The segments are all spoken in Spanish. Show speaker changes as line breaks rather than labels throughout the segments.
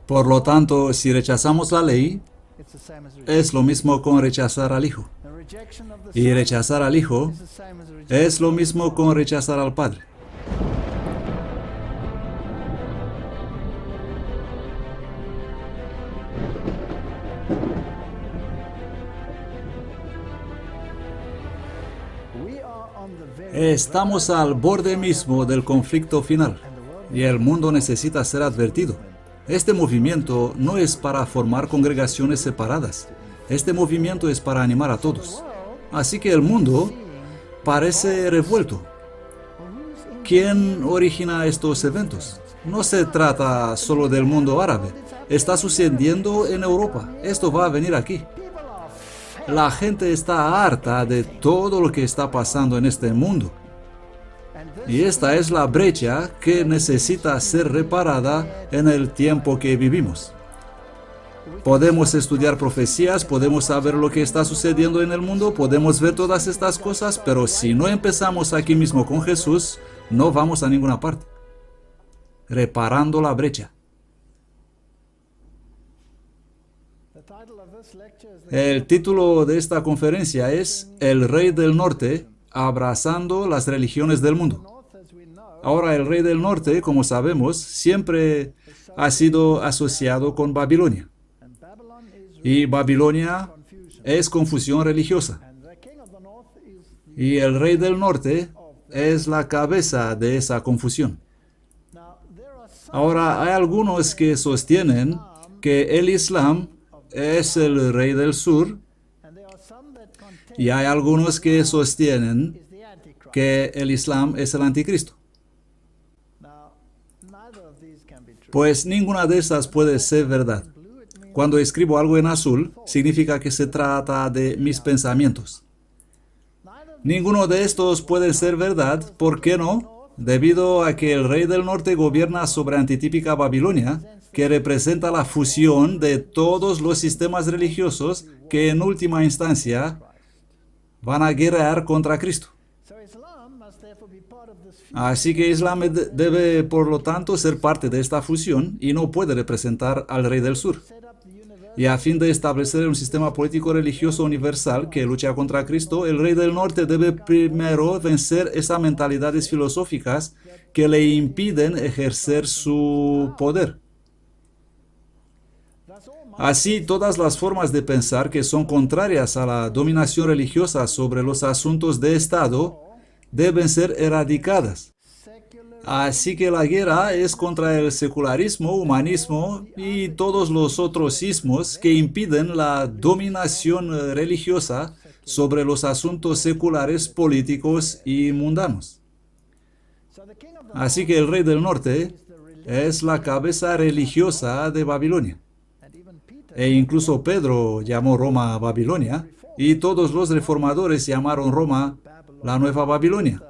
Por lo tanto, si rechazamos la ley, es lo mismo con rechazar al Hijo. Y rechazar al Hijo es lo mismo con rechazar al Padre. Estamos al borde mismo del conflicto final y el mundo necesita ser advertido. Este movimiento no es para formar congregaciones separadas. Este movimiento es para animar a todos. Así que el mundo parece revuelto. ¿Quién origina estos eventos? No se trata solo del mundo árabe. Está sucediendo en Europa. Esto va a venir aquí. La gente está harta de todo lo que está pasando en este mundo. Y esta es la brecha que necesita ser reparada en el tiempo que vivimos. Podemos estudiar profecías, podemos saber lo que está sucediendo en el mundo, podemos ver todas estas cosas, pero si no empezamos aquí mismo con Jesús, no vamos a ninguna parte. Reparando la brecha. El título de esta conferencia es El Rey del Norte, abrazando las religiones del mundo. Ahora, el Rey del Norte, como sabemos, siempre ha sido asociado con Babilonia. Y Babilonia es confusión religiosa. Y el Rey del Norte es la cabeza de esa confusión. Ahora, hay algunos que sostienen que el Islam es el Rey del Sur, y hay algunos que sostienen que el Islam es el Anticristo. Pues ninguna de esas puede ser verdad. Cuando escribo algo en azul, significa que se trata de mis pensamientos. Ninguno de estos puede ser verdad. ¿Por qué no? Debido a que el Rey del Norte gobierna sobre antitípica Babilonia, que representa la fusión de todos los sistemas religiosos que en última instancia van a guerrear contra Cristo. Así que Islam debe, por lo tanto, ser parte de esta fusión y no puede representar al Rey del Sur. Y a fin de establecer un sistema político religioso universal que lucha contra Cristo, el Rey del Norte debe primero vencer esas mentalidades filosóficas que le impiden ejercer su poder. Así, todas las formas de pensar que son contrarias a la dominación religiosa sobre los asuntos de Estado deben ser erradicadas. Así que la guerra es contra el secularismo, humanismo y todos los otros ismos que impiden la dominación religiosa sobre los asuntos seculares, políticos y mundanos. Así que el Rey del Norte es la cabeza religiosa de Babilonia. E incluso Pedro llamó Roma Babilonia, y todos los reformadores llamaron Roma la Nueva Babilonia.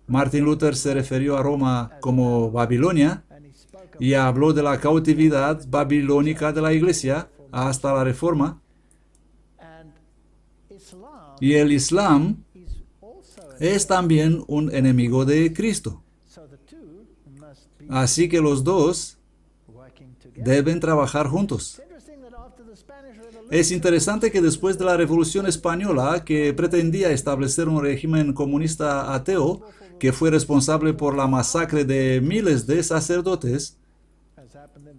Martin Luther se refirió a Roma como Babilonia y habló de la cautividad babilónica de la Iglesia hasta la Reforma. Y el Islam es también un enemigo de Cristo. Así que los dos deben trabajar juntos. Es interesante que después de la Revolución Española, que pretendía establecer un régimen comunista ateo, que fue responsable por la masacre de miles de sacerdotes,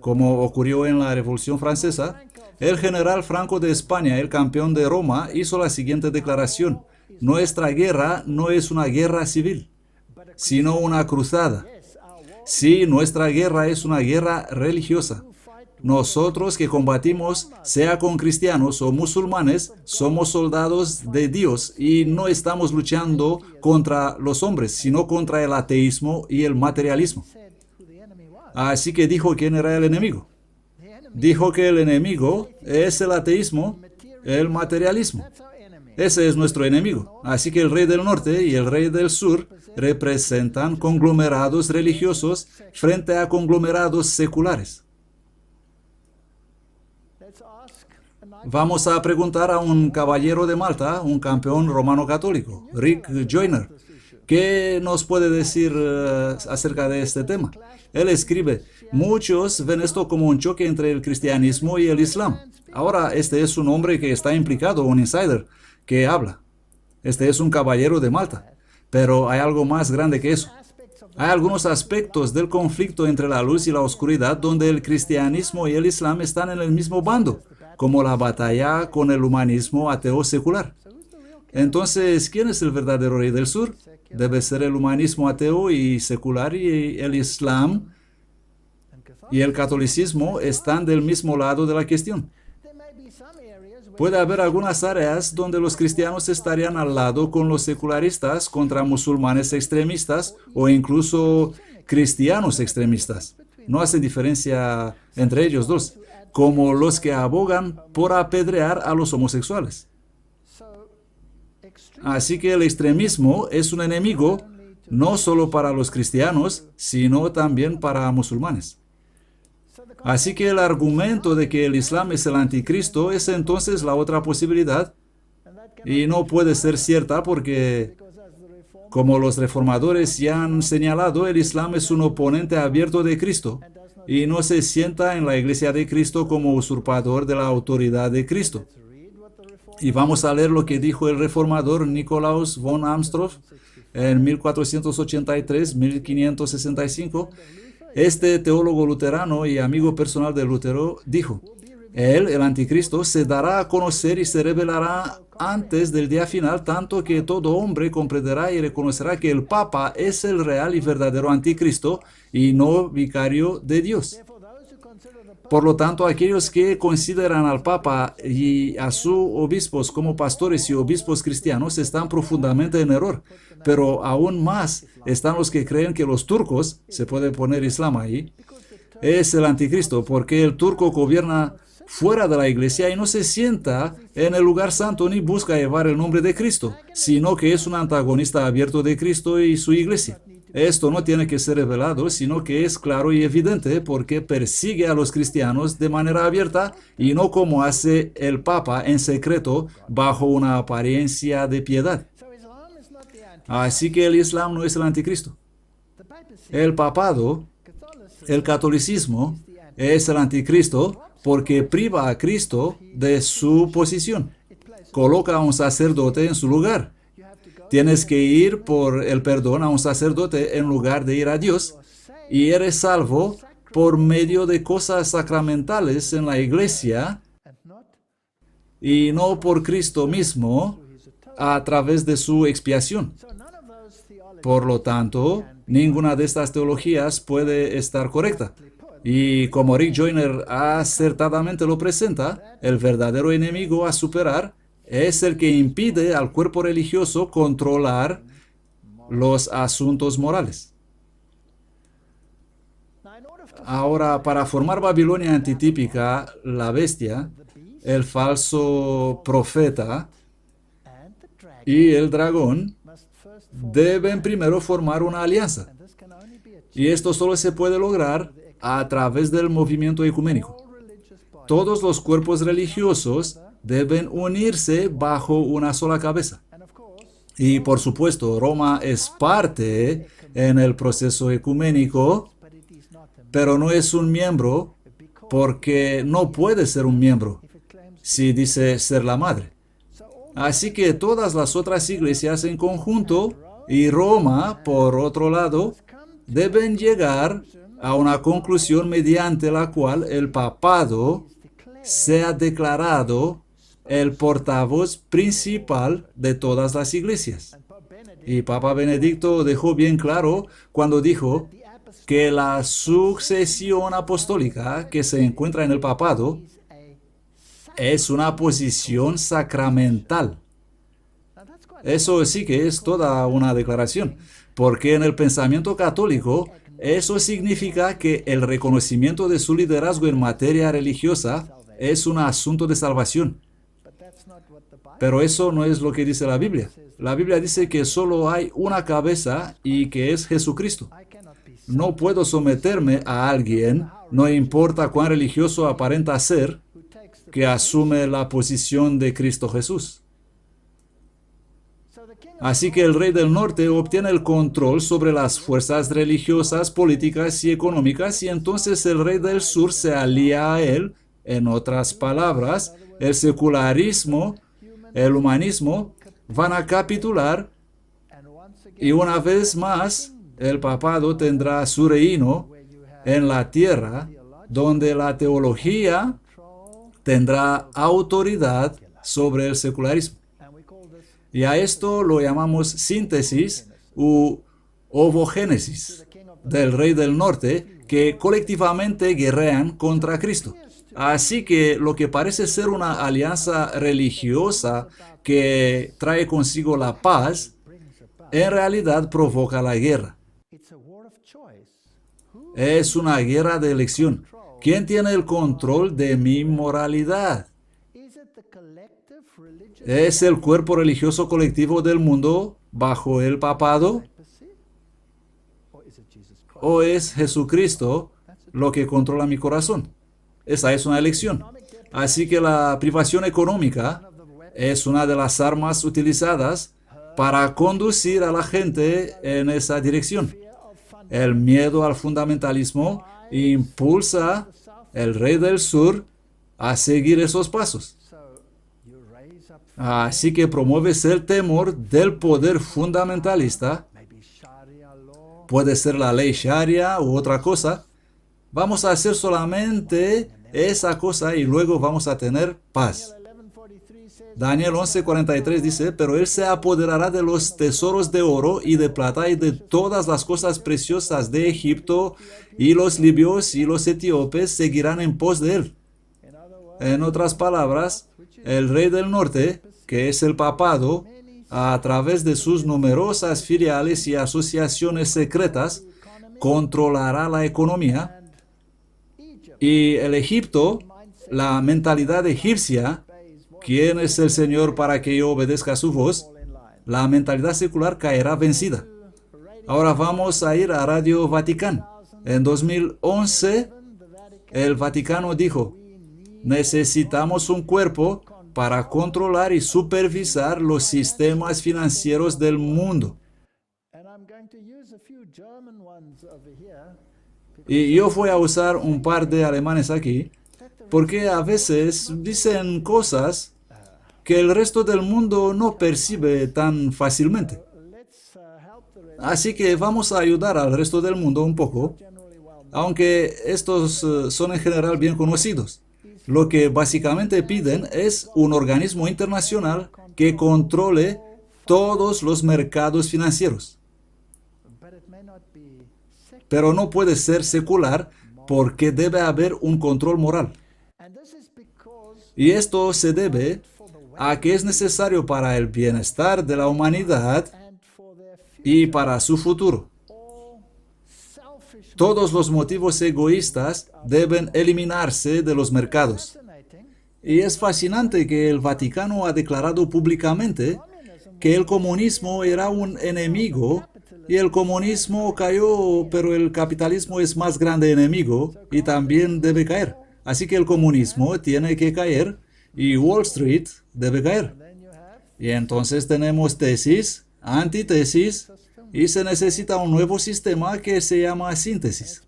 como ocurrió en la Revolución Francesa, el general Franco de España, el campeón de Roma, hizo la siguiente declaración: nuestra guerra no es una guerra civil, sino una cruzada. Sí, nuestra guerra es una guerra religiosa. Nosotros que combatimos, sea con cristianos o musulmanes, somos soldados de Dios y no estamos luchando contra los hombres, sino contra el ateísmo y el materialismo. Así que dijo quién era el enemigo. Dijo que el enemigo es el ateísmo, el materialismo. Ese es nuestro enemigo. Así que el Rey del Norte y el Rey del Sur representan conglomerados religiosos frente a conglomerados seculares. Vamos a preguntar a un caballero de Malta, un campeón romano católico, Rick Joyner, ¿Qué nos puede decir acerca de este tema? Él escribe, muchos ven esto como un choque entre el cristianismo y el islam. Ahora, este es un hombre que está implicado, un insider, que habla. Este es un caballero de Malta. Pero hay algo más grande que eso. Hay algunos aspectos del conflicto entre la luz y la oscuridad donde el cristianismo y el islam están en el mismo bando, como la batalla con el humanismo ateo secular. Entonces, ¿quién es el verdadero rey del sur? Debe ser el humanismo ateo y secular, y el islam y el catolicismo están del mismo lado de la cuestión. Puede haber algunas áreas donde los cristianos estarían al lado con los secularistas contra musulmanes extremistas o incluso cristianos extremistas. No hace diferencia entre ellos dos, como los que abogan por apedrear a los homosexuales. Así que el extremismo es un enemigo no solo para los cristianos, sino también para musulmanes. Así que el argumento de que el Islam es el anticristo es entonces la otra posibilidad, y no puede ser cierta porque, como los reformadores ya han señalado, el Islam es un oponente abierto de Cristo y no se sienta en la Iglesia de Cristo como usurpador de la autoridad de Cristo. Y vamos a leer lo que dijo el reformador Nicolaus von Amstorff en 1483-1565. Este teólogo luterano y amigo personal de Lutero dijo, él, el anticristo, se dará a conocer y se revelará antes del día final, tanto que todo hombre comprenderá y reconocerá que el Papa es el real y verdadero anticristo y no vicario de Dios. Por lo tanto, aquellos que consideran al Papa y a sus obispos como pastores y obispos cristianos están profundamente en error. Pero aún más están los que creen que los turcos, se puede poner Islam ahí, es el anticristo, porque el turco gobierna fuera de la iglesia y no se sienta en el lugar santo ni busca llevar el nombre de Cristo, sino que es un antagonista abierto de Cristo y su iglesia. Esto no tiene que ser revelado, sino que es claro y evidente porque persigue a los cristianos de manera abierta y no como hace el Papa en secreto bajo una apariencia de piedad. Así que el Islam no es el anticristo. El papado, el catolicismo, es el anticristo porque priva a Cristo de su posición. Coloca a un sacerdote en su lugar. Tienes que ir por el perdón a un sacerdote en lugar de ir a Dios, y eres salvo por medio de cosas sacramentales en la iglesia y no por Cristo mismo a través de su expiación. Por lo tanto, ninguna de estas teologías puede estar correcta. Y como Rick Joyner acertadamente lo presenta, el verdadero enemigo a superar es el que impide al cuerpo religioso controlar los asuntos morales. Ahora, para formar Babilonia antitípica, la bestia, el falso profeta y el dragón deben primero formar una alianza. Y esto solo se puede lograr a través del movimiento ecuménico. Todos los cuerpos religiosos deben unirse bajo una sola cabeza. Y por supuesto, Roma es parte en el proceso ecuménico, pero no es un miembro porque no puede ser un miembro si dice ser la madre. Así que todas las otras iglesias en conjunto y Roma, por otro lado, deben llegar a una conclusión mediante la cual el papado sea declarado el portavoz principal de todas las iglesias. Y Papa Benedicto dejó bien claro cuando dijo que la sucesión apostólica que se encuentra en el papado es una posición sacramental. Eso sí que es toda una declaración, porque en el pensamiento católico eso significa que el reconocimiento de su liderazgo en materia religiosa es un asunto de salvación. Pero eso no es lo que dice la Biblia. La Biblia dice que solo hay una cabeza y que es Jesucristo. No puedo someterme a alguien, no importa cuán religioso aparenta ser, que asume la posición de Cristo Jesús. Así que el rey del norte obtiene el control sobre las fuerzas religiosas, políticas y económicas, y entonces el rey del sur se alía a él. En otras palabras, el secularismo, el humanismo van a capitular, y una vez más el papado tendrá su reino en la tierra, donde la teología tendrá autoridad sobre el secularismo. Y a esto lo llamamos síntesis u ovogénesis del rey del norte, que colectivamente guerrean contra Cristo. Así que lo que parece ser una alianza religiosa que trae consigo la paz, en realidad provoca la guerra. Es una guerra de elección. ¿Quién tiene el control de mi moralidad? ¿Es el cuerpo religioso colectivo del mundo bajo el papado? ¿O es Jesucristo lo que controla mi corazón? Esa es una elección. Así que la privación económica es una de las armas utilizadas para conducir a la gente en esa dirección. El miedo al fundamentalismo impulsa al rey del sur a seguir esos pasos. Así que promueves el temor del poder fundamentalista. Puede ser la ley Sharia u otra cosa. Vamos a hacer solamente esa cosa y luego vamos a tener paz. Daniel 11:43 dice, pero él se apoderará de los tesoros de oro y de plata y de todas las cosas preciosas de Egipto, y los libios y los etíopes seguirán en pos de él. En otras palabras, el rey del norte, que es el papado, a través de sus numerosas filiales y asociaciones secretas, controlará la economía, y el Egipto, la mentalidad egipcia, ¿quién es el Señor para que yo obedezca su voz? La mentalidad secular caerá vencida. Ahora vamos a ir a Radio Vaticano. En 2011, el Vaticano dijo, necesitamos un cuerpo para controlar y supervisar los sistemas financieros del mundo. Y yo voy a usar un par de alemanes aquí, porque a veces dicen cosas que el resto del mundo no percibe tan fácilmente. Así que vamos a ayudar al resto del mundo un poco, aunque estos son en general bien conocidos. Lo que básicamente piden es un organismo internacional que controle todos los mercados financieros. Pero no puede ser secular porque debe haber un control moral. Y esto se debe a que es necesario para el bienestar de la humanidad y para su futuro. Todos los motivos egoístas deben eliminarse de los mercados. Y es fascinante que el Vaticano ha declarado públicamente que el comunismo era un enemigo y el comunismo cayó, pero el capitalismo es más grande enemigo y también debe caer. Así que el comunismo tiene que caer y Wall Street debe caer. Y entonces tenemos tesis, antítesis, y se necesita un nuevo sistema que se llama síntesis.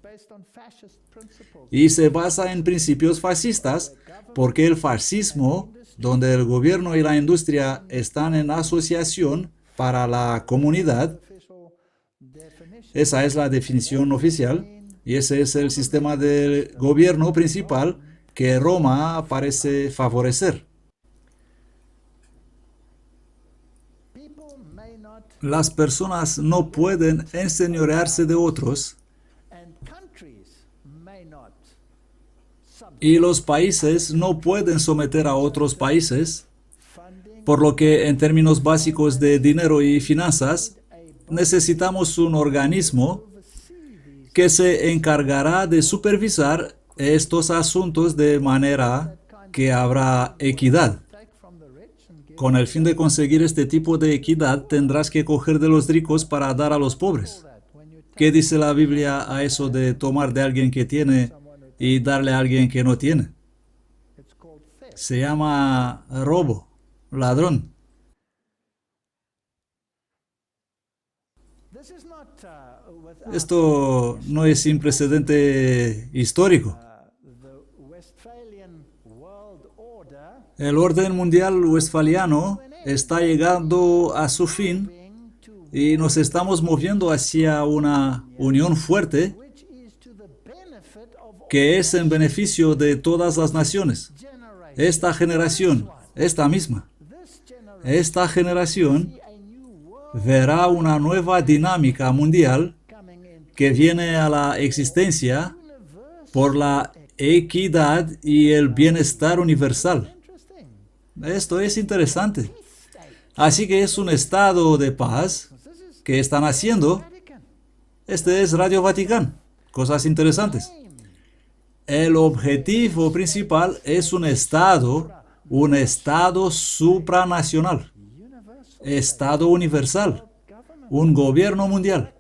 Y se basa en principios fascistas, porque el fascismo, donde el gobierno y la industria están en asociación para la comunidad, esa es la definición oficial, y ese es el sistema de gobierno principal que Roma parece favorecer. Las personas no pueden enseñorearse de otros, y los países no pueden someter a otros países, por lo que en términos básicos de dinero y finanzas, necesitamos un organismo que se encargará de supervisar estos asuntos de manera que habrá equidad. Con el fin de conseguir este tipo de equidad, tendrás que coger de los ricos para dar a los pobres. ¿Qué dice la Biblia a eso de tomar de alguien que tiene y darle a alguien que no tiene? Se llama robo, ladrón. Esto no es sin precedente histórico. El orden mundial westfaliano está llegando a su fin y nos estamos moviendo hacia una unión fuerte que es en beneficio de todas las naciones. Esta generación, esta generación verá una nueva dinámica mundial que viene a la existencia por la equidad y el bienestar universal. Esto es interesante. Así que es un estado de paz que están haciendo. Este es Radio Vaticano. Cosas interesantes. El objetivo principal es un estado supranacional, estado universal, un gobierno mundial,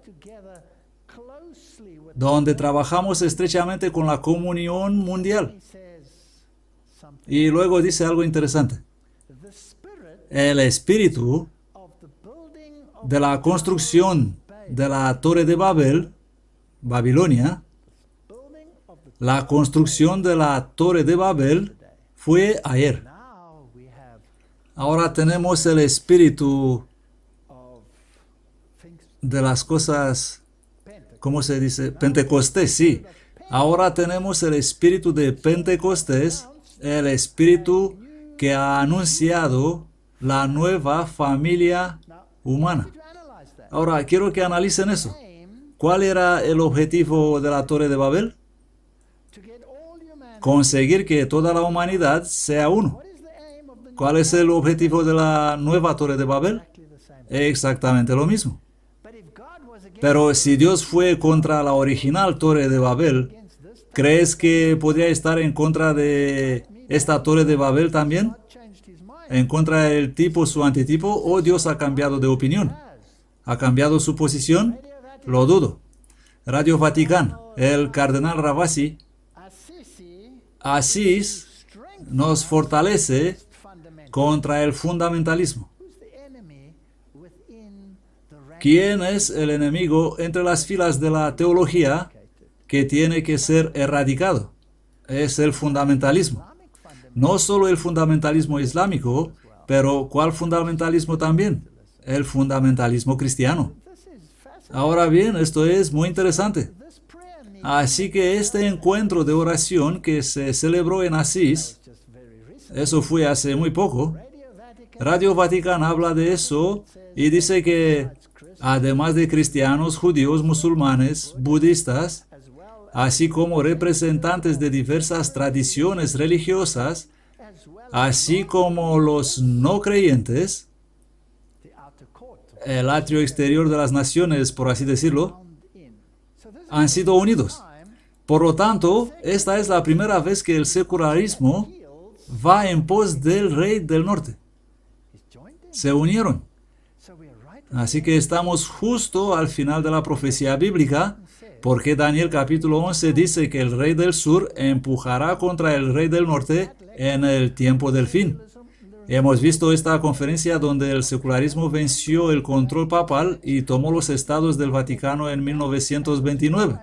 donde trabajamos estrechamente con la comunión mundial. Y luego dice algo interesante. El espíritu de la construcción de la Torre de Babel, Babilonia, la construcción de la Torre de Babel fue ayer. Ahora tenemos el espíritu de las cosas, ¿cómo se dice? Pentecostés, sí. Ahora tenemos el espíritu de Pentecostés, el espíritu que ha anunciado la nueva familia humana. Ahora, quiero que analicen eso. ¿Cuál era el objetivo de la Torre de Babel? Conseguir que toda la humanidad sea uno. ¿Cuál es el objetivo de la nueva Torre de Babel? Exactamente lo mismo. Pero si Dios fue contra la original Torre de Babel, ¿crees que podría estar en contra de esta Torre de Babel también? ¿En contra del tipo, su antitipo? ¿O Dios ha cambiado de opinión? ¿Ha cambiado su posición? Lo dudo. Radio Vaticano, el cardenal Ravasi, Asís nos fortalece contra el fundamentalismo. ¿Quién es el enemigo entre las filas de la teología que tiene que ser erradicado? Es el fundamentalismo. No solo el fundamentalismo islámico, pero ¿cuál fundamentalismo también? El fundamentalismo cristiano. Ahora bien, esto es muy interesante. Así que este encuentro de oración que se celebró en Asís, eso fue hace muy poco, Radio Vaticano habla de eso y dice que además de cristianos, judíos, musulmanes, budistas, así como representantes de diversas tradiciones religiosas, así como los no creyentes, el atrio exterior de las naciones, por así decirlo, han sido unidos. Por lo tanto, esta es la primera vez que el secularismo va en pos del rey del norte. Se unieron. Así que estamos justo al final de la profecía bíblica, porque Daniel capítulo 11 dice que el rey del sur empujará contra el rey del norte en el tiempo del fin. Hemos visto esta conferencia donde el secularismo venció el control papal y tomó los estados del Vaticano en 1929.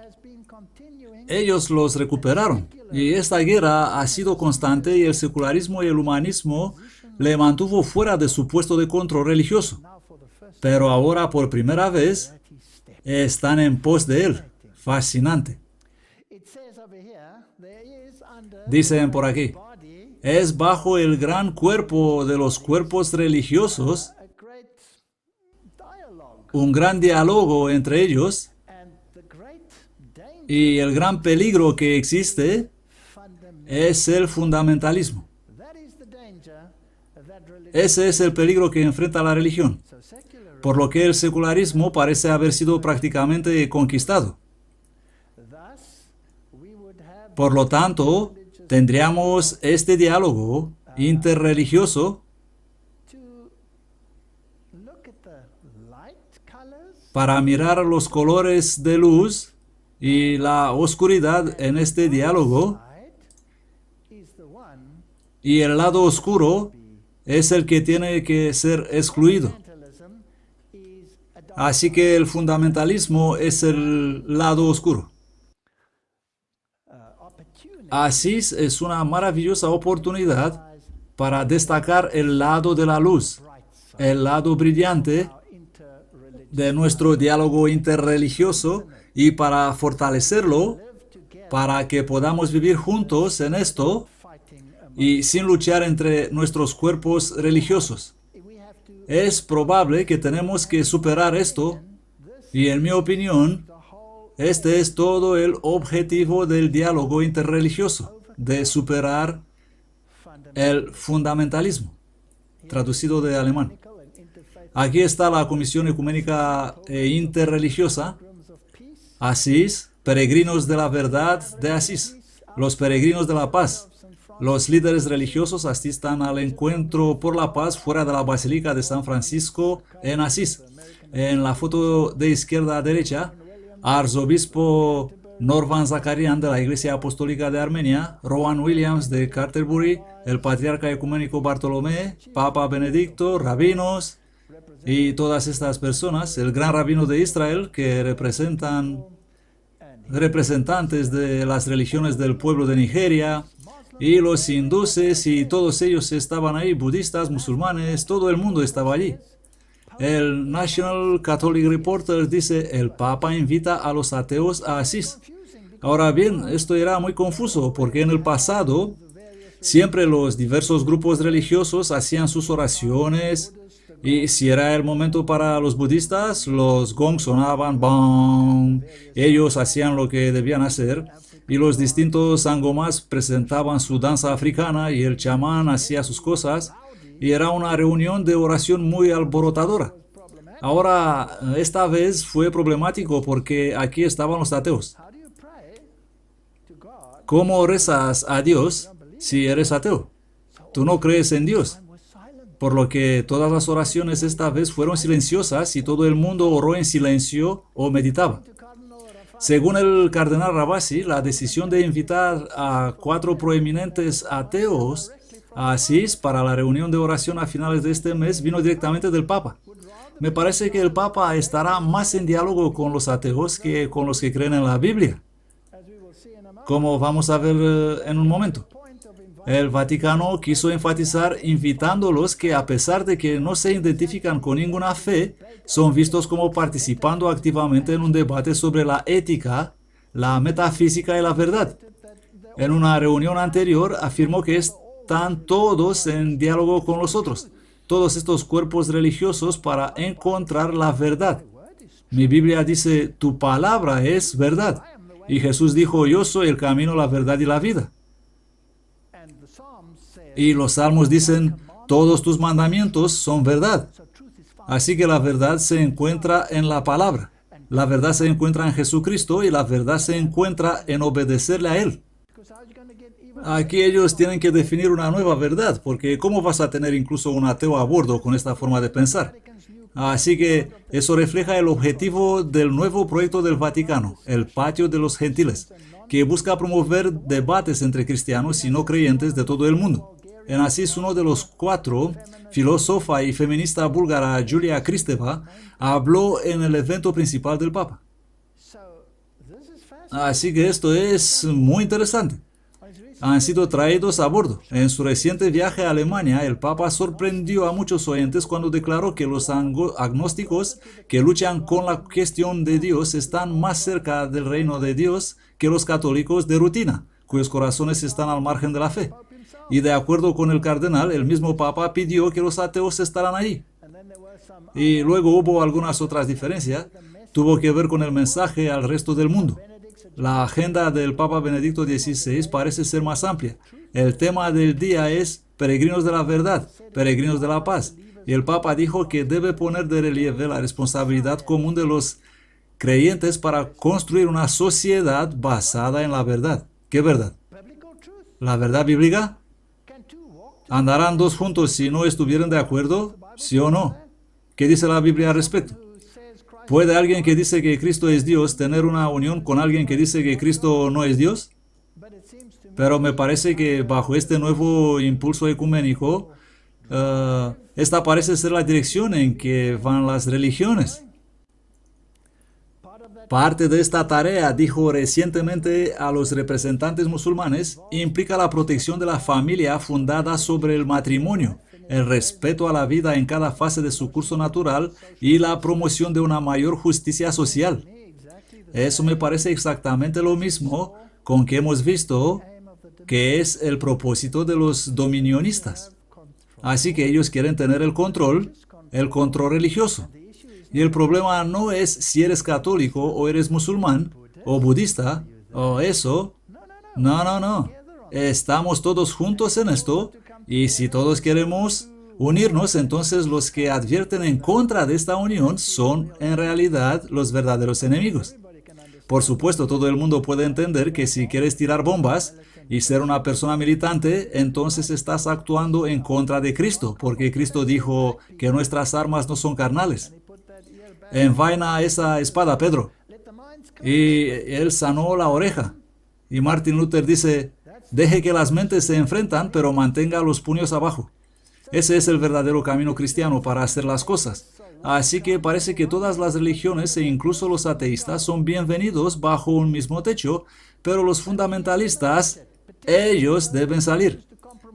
Ellos los recuperaron y esta guerra ha sido constante y el secularismo y el humanismo le mantuvo fuera de su puesto de control religioso. Pero ahora por primera vez están en pos de él. Fascinante. Dicen por aquí, es bajo el gran cuerpo de los cuerpos religiosos, un gran diálogo entre ellos, y el gran peligro que existe es el fundamentalismo. Ese es el peligro que enfrenta la religión, por lo que el secularismo parece haber sido prácticamente conquistado. Por lo tanto, tendríamos este diálogo interreligioso para mirar los colores de luz y la oscuridad en este diálogo, y el lado oscuro es el que tiene que ser excluido. Así que el fundamentalismo es el lado oscuro. Asís es una maravillosa oportunidad para destacar el lado de la luz, el lado brillante de nuestro diálogo interreligioso y para fortalecerlo, para que podamos vivir juntos en esto y sin luchar entre nuestros cuerpos religiosos. Es probable que tenemos que superar esto y en mi opinión, este es todo el objetivo del diálogo interreligioso, de superar el fundamentalismo, traducido de alemán. Aquí está la Comisión Ecuménica e Interreligiosa, Asís, peregrinos de la verdad de Asís, los peregrinos de la paz. Los líderes religiosos asistan al encuentro por la paz fuera de la Basílica de San Francisco en Asís. En la foto de izquierda a derecha, arzobispo Norvan Zakarian de la Iglesia Apostólica de Armenia, Rowan Williams de Canterbury, el patriarca ecuménico Bartolomé, Papa Benedicto, rabinos y todas estas personas, el gran rabino de Israel que representantes de las religiones del pueblo de Nigeria, y los hinduses, y todos ellos estaban ahí, budistas, musulmanes, todo el mundo estaba allí. El National Catholic Reporter dice, el Papa invita a los ateos a Asís. Ahora bien, esto era muy confuso, porque en el pasado, siempre los diversos grupos religiosos hacían sus oraciones, y si era el momento para los budistas, los gongs sonaban, ¡bang! Ellos hacían lo que debían hacer, y los distintos sangomas presentaban su danza africana, y el chamán hacía sus cosas, y era una reunión de oración muy alborotadora. Ahora, esta vez fue problemático porque aquí estaban los ateos. ¿Cómo rezas a Dios si eres ateo? Tú no crees en Dios. Por lo que todas las oraciones esta vez fueron silenciosas y todo el mundo oró en silencio o meditaba. Según el cardenal Ravasi, la decisión de invitar a 4 proeminentes ateos a Asís para la reunión de oración a finales de este mes vino directamente del Papa. Me parece que el Papa estará más en diálogo con los ateos que con los que creen en la Biblia, como vamos a ver en un momento. El Vaticano quiso enfatizar invitándolos que a pesar de que no se identifican con ninguna fe, son vistos como participando activamente en un debate sobre la ética, la metafísica y la verdad. En una reunión anterior afirmó que están todos en diálogo con los otros, todos estos cuerpos religiosos para encontrar la verdad. Mi Biblia dice, tu palabra es verdad. Y Jesús dijo, yo soy el camino, la verdad y la vida. Y los salmos dicen, todos tus mandamientos son verdad. Así que la verdad se encuentra en la palabra. La verdad se encuentra en Jesucristo y la verdad se encuentra en obedecerle a Él. Aquí ellos tienen que definir una nueva verdad, porque ¿cómo vas a tener incluso un ateo a bordo con esta forma de pensar? Así que eso refleja el objetivo del nuevo proyecto del Vaticano, el Patio de los Gentiles, que busca promover debates entre cristianos y no creyentes de todo el mundo. En Asís, uno de los 4, filósofa y feminista búlgara Julia Kristeva, habló en el evento principal del Papa. Así que esto es muy interesante. Han sido traídos a bordo. En su reciente viaje a Alemania, el Papa sorprendió a muchos oyentes cuando declaró que los agnósticos que luchan con la cuestión de Dios están más cerca del reino de Dios que los católicos de rutina, cuyos corazones están al margen de la fe. Y de acuerdo con el cardenal, el mismo Papa pidió que los ateos estaran ahí. Y luego hubo algunas otras diferencias. Tuvo que ver con el mensaje al resto del mundo. La agenda del Papa Benedicto XVI parece ser más amplia. El tema del día es peregrinos de la verdad, peregrinos de la paz. Y el Papa dijo que debe poner de relieve la responsabilidad común de los creyentes para construir una sociedad basada en la verdad. ¿Qué verdad? ¿La verdad bíblica? ¿Andarán dos juntos si no estuvieran de acuerdo? ¿Sí o no? ¿Qué dice la Biblia al respecto? ¿Puede alguien que dice que Cristo es Dios tener una unión con alguien que dice que Cristo no es Dios? Pero me parece que bajo este nuevo impulso ecuménico, esta parece ser la dirección en que van las religiones. Parte de esta tarea, dijo recientemente a los representantes musulmanes, implica la protección de la familia fundada sobre el matrimonio, el respeto a la vida en cada fase de su curso natural y la promoción de una mayor justicia social. Eso me parece exactamente lo mismo con que hemos visto que es el propósito de los dominionistas. Así que ellos quieren tener el control religioso. Y el problema no es si eres católico o eres musulmán o budista o eso. No. Estamos todos juntos en esto y si todos queremos unirnos, entonces los que advierten en contra de esta unión son en realidad los verdaderos enemigos. Por supuesto, todo el mundo puede entender que si quieres tirar bombas y ser una persona militante, entonces estás actuando en contra de Cristo, porque Cristo dijo que nuestras armas no son carnales. Envaina esa espada, Pedro. Y él sanó la oreja. Y Martin Luther dice, deje que las mentes se enfrentan, pero mantenga los puños abajo. Ese es el verdadero camino cristiano para hacer las cosas. Así que parece que todas las religiones e incluso los ateístas son bienvenidos bajo un mismo techo, pero los fundamentalistas, ellos deben salir.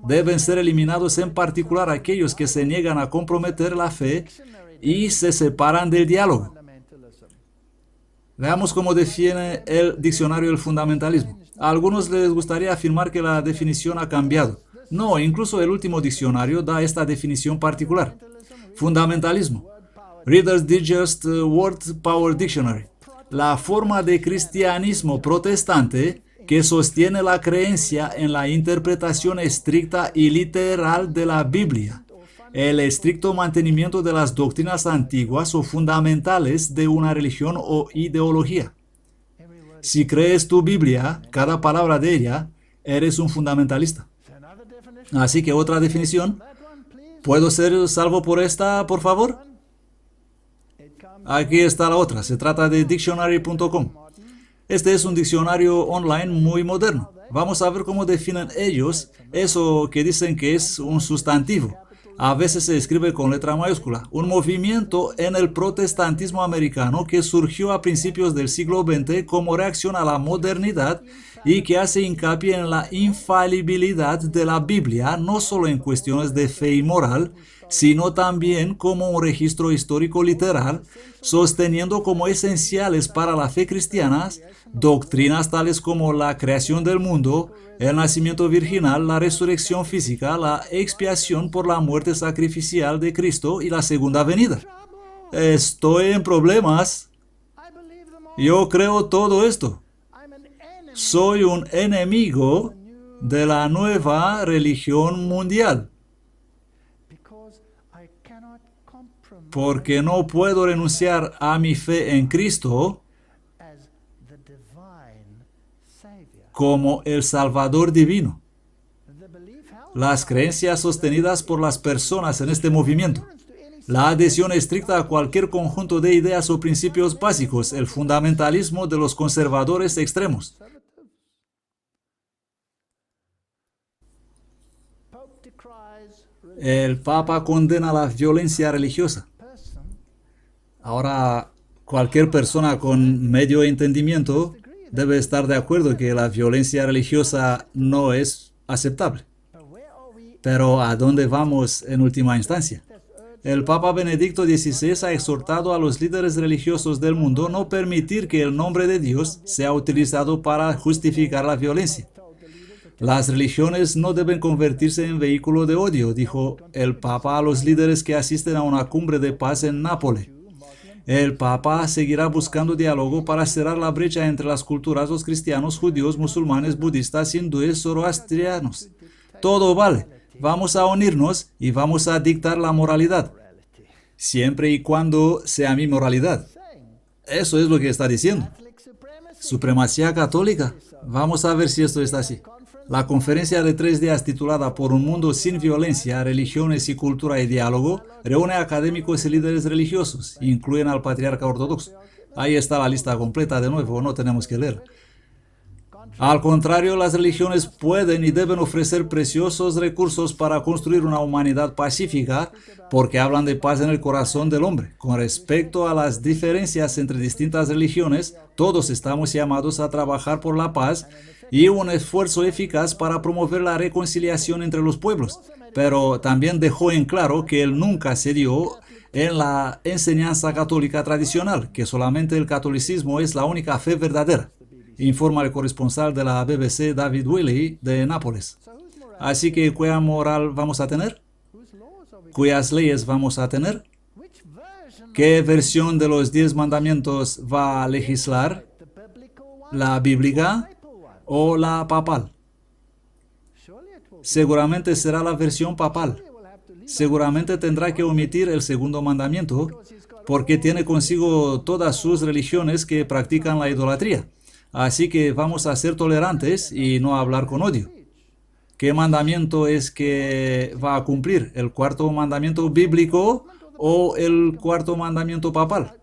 Deben ser eliminados, en particular aquellos que se niegan a comprometer la fe y se separan del diálogo. Veamos cómo define el diccionario el fundamentalismo. A algunos les gustaría afirmar que la definición ha cambiado. No, incluso el último diccionario da esta definición particular. Fundamentalismo. Reader's Digest Word Power Dictionary. La forma de cristianismo protestante que sostiene la creencia en la interpretación estricta y literal de la Biblia, el estricto mantenimiento de las doctrinas antiguas o fundamentales de una religión o ideología. Si crees tu Biblia, cada palabra de ella, eres un fundamentalista. Así que otra definición. ¿Puedo ser salvo por esta, por favor? Aquí está la otra. Se trata de dictionary.com. Este es un diccionario online muy moderno. Vamos a ver cómo definen ellos eso que dicen que es un sustantivo. A veces se escribe con letra mayúscula. Un movimiento en el protestantismo americano que surgió a principios del siglo XX como reacción a la modernidad y que hace hincapié en la infalibilidad de la Biblia, no solo en cuestiones de fe y moral, sino también como un registro histórico literal, sosteniendo como esenciales para la fe cristiana doctrinas tales como la creación del mundo, el nacimiento virginal, la resurrección física, la expiación por la muerte sacrificial de Cristo y la segunda venida. Estoy en problemas. Yo creo todo esto. Soy un enemigo de la nueva religión mundial. Porque no puedo renunciar a mi fe en Cristo como el Salvador divino. Las creencias sostenidas por las personas en este movimiento. La adhesión estricta a cualquier conjunto de ideas o principios básicos, el fundamentalismo de los conservadores extremos. El Papa condena la violencia religiosa. Ahora, cualquier persona con medio entendimiento debe estar de acuerdo que la violencia religiosa no es aceptable. Pero ¿a dónde vamos en última instancia? El Papa Benedicto XVI ha exhortado a los líderes religiosos del mundo no permitir que el nombre de Dios sea utilizado para justificar la violencia. Las religiones no deben convertirse en vehículo de odio, dijo el Papa a los líderes que asisten a una cumbre de paz en Nápoles. El Papa seguirá buscando diálogo para cerrar la brecha entre las culturas, los cristianos, judíos, musulmanes, budistas, hindúes, zoroastrianos. Todo vale. Vamos a unirnos y vamos a dictar la moralidad, siempre y cuando sea mi moralidad. Eso es lo que está diciendo. Supremacía católica. Vamos a ver si esto está así. La conferencia de 3 días titulada Por un mundo sin violencia, religiones y cultura y diálogo reúne a académicos y líderes religiosos, incluyen al patriarca ortodoxo. Ahí está la lista completa de nuevo, no tenemos que leer. Al contrario, las religiones pueden y deben ofrecer preciosos recursos para construir una humanidad pacífica porque hablan de paz en el corazón del hombre. Con respecto a las diferencias entre distintas religiones, todos estamos llamados a trabajar por la paz y un esfuerzo eficaz para promover la reconciliación entre los pueblos. Pero también dejó en claro que él nunca cedió en la enseñanza católica tradicional, que solamente el catolicismo es la única fe verdadera, informa el corresponsal de la BBC David Willey de Nápoles. Así que, ¿cuál moral vamos a tener? ¿Cuyas leyes vamos a tener? ¿Qué versión de los 10 mandamientos va a legislar? ¿La bíblica o la papal? Seguramente será la versión papal. Seguramente tendrá que omitir el segundo mandamiento porque tiene consigo todas sus religiones que practican la idolatría. Así que vamos a ser tolerantes y no hablar con odio. ¿Qué mandamiento es que va a cumplir? ¿El cuarto mandamiento bíblico o el cuarto mandamiento papal?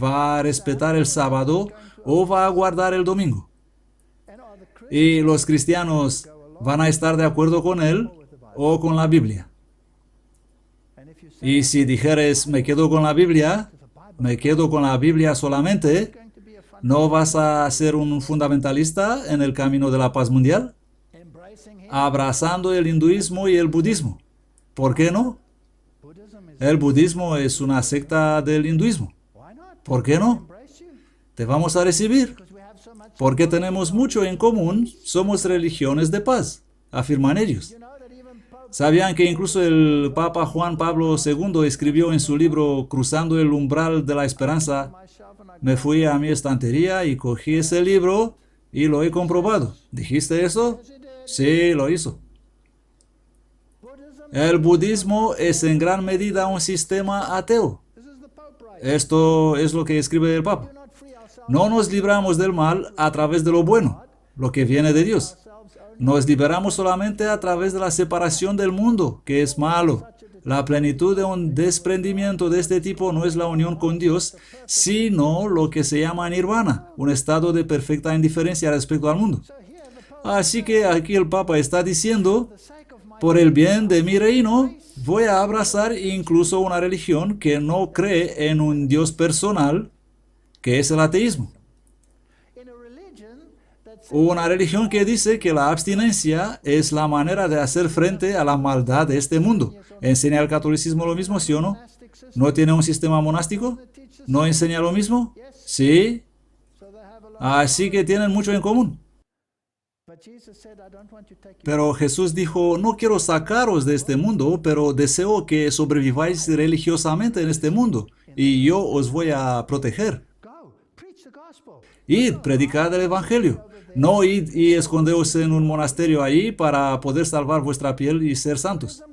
¿Va a respetar el sábado o va a guardar el domingo? ¿Y los cristianos van a estar de acuerdo con él o con la Biblia? Y si dijeres, me quedo con la Biblia solamente, ¿no vas a ser un fundamentalista en el camino de la paz mundial? Abrazando el hinduismo y el budismo. ¿Por qué no? El budismo es una secta del hinduismo. ¿Por qué no? Te vamos a recibir. Porque tenemos mucho en común, somos religiones de paz, afirman ellos. ¿Sabían que incluso el Papa Juan Pablo II escribió en su libro Cruzando el umbral de la esperanza? Me fui a mi estantería y cogí ese libro y lo he comprobado. ¿Dijiste eso? Sí, lo hizo. El budismo es en gran medida un sistema ateo. Esto es lo que escribe el Papa. No nos libramos del mal a través de lo bueno, lo que viene de Dios. Nos liberamos solamente a través de la separación del mundo, que es malo. La plenitud de un desprendimiento de este tipo no es la unión con Dios, sino lo que se llama nirvana, un estado de perfecta indiferencia respecto al mundo. Así que aquí el Papa está diciendo, por el bien de mi reino, voy a abrazar incluso una religión que no cree en un Dios personal, que es el ateísmo. Una religión que dice que la abstinencia es la manera de hacer frente a la maldad de este mundo. ¿Enseña el catolicismo lo mismo, sí o no? ¿No tiene un sistema monástico? ¿No enseña lo mismo? Sí. Así que tienen mucho en común. Pero Jesús dijo, no quiero sacaros de este mundo, pero deseo que sobreviváis religiosamente en este mundo, y yo os voy a proteger. Id, predicad el Evangelio. No id y escondeos en un monasterio ahí para poder salvar vuestra piel y ser santos.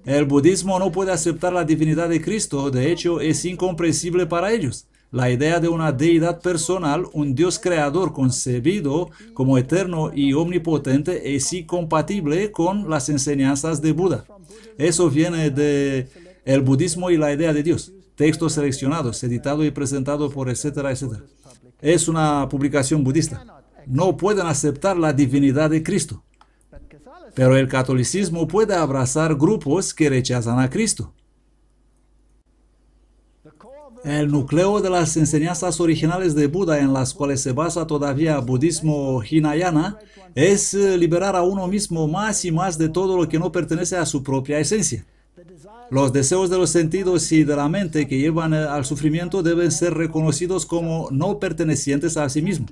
El budismo no puede aceptar la divinidad de Cristo, de hecho es incomprensible para ellos. La idea de una deidad personal, un Dios creador concebido como eterno y omnipotente, es incompatible con las enseñanzas de Buda. Eso viene de el budismo y la idea de Dios. Textos seleccionados, editado y presentado por etcétera, etcétera. Es una publicación budista. No pueden aceptar la divinidad de Cristo. Pero el catolicismo puede abrazar grupos que rechazan a Cristo. El núcleo de las enseñanzas originales de Buda, en las cuales se basa todavía el budismo hinayana, es liberar a uno mismo más y más de todo lo que no pertenece a su propia esencia. Los deseos de los sentidos y de la mente que llevan al sufrimiento deben ser reconocidos como no pertenecientes a sí mismo.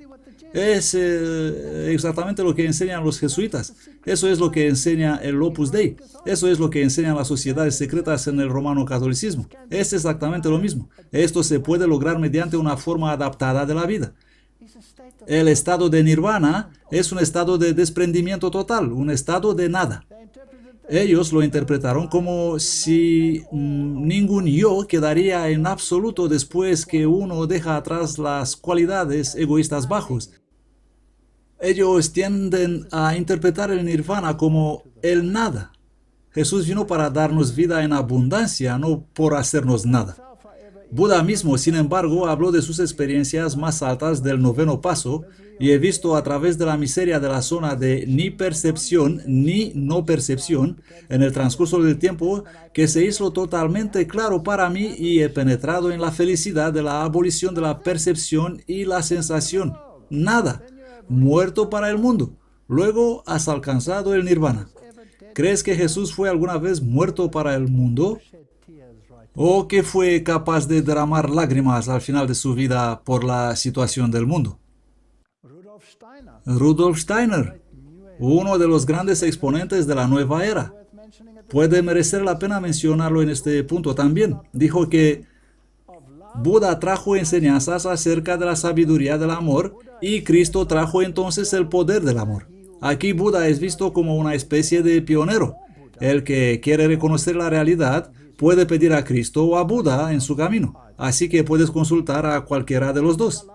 Es exactamente lo que enseñan los jesuitas. Eso es lo que enseña el Opus Dei. Eso es lo que enseñan las sociedades secretas en el romano catolicismo. Es exactamente lo mismo. Esto se puede lograr mediante una forma adaptada de la vida. El estado de nirvana es un estado de desprendimiento total, un estado de nada. Ellos lo interpretaron como si ningún yo quedaría en absoluto después que uno deja atrás las cualidades egoístas bajos. Ellos tienden a interpretar el nirvana como el nada. Jesús vino para darnos vida en abundancia, no por hacernos nada. Buda mismo, sin embargo, habló de sus experiencias más altas del noveno paso, y he visto a través de la miseria de la zona de ni percepción ni no percepción en el transcurso del tiempo que se hizo totalmente claro para mí y he penetrado en la felicidad de la abolición de la percepción y la sensación. Nada. Muerto para el mundo. Luego has alcanzado el nirvana. ¿Crees que Jesús fue alguna vez muerto para el mundo? ¿O que fue capaz de derramar lágrimas al final de su vida por la situación del mundo? Rudolf Steiner, uno de los grandes exponentes de la nueva era. Puede merecer la pena mencionarlo en este punto también. Dijo que Buda trajo enseñanzas acerca de la sabiduría del amor y Cristo trajo entonces el poder del amor. Aquí Buda es visto como una especie de pionero. El que quiere reconocer la realidad puede pedir a Cristo o a Buda en su camino. Así que puedes consultar a cualquiera de los dos.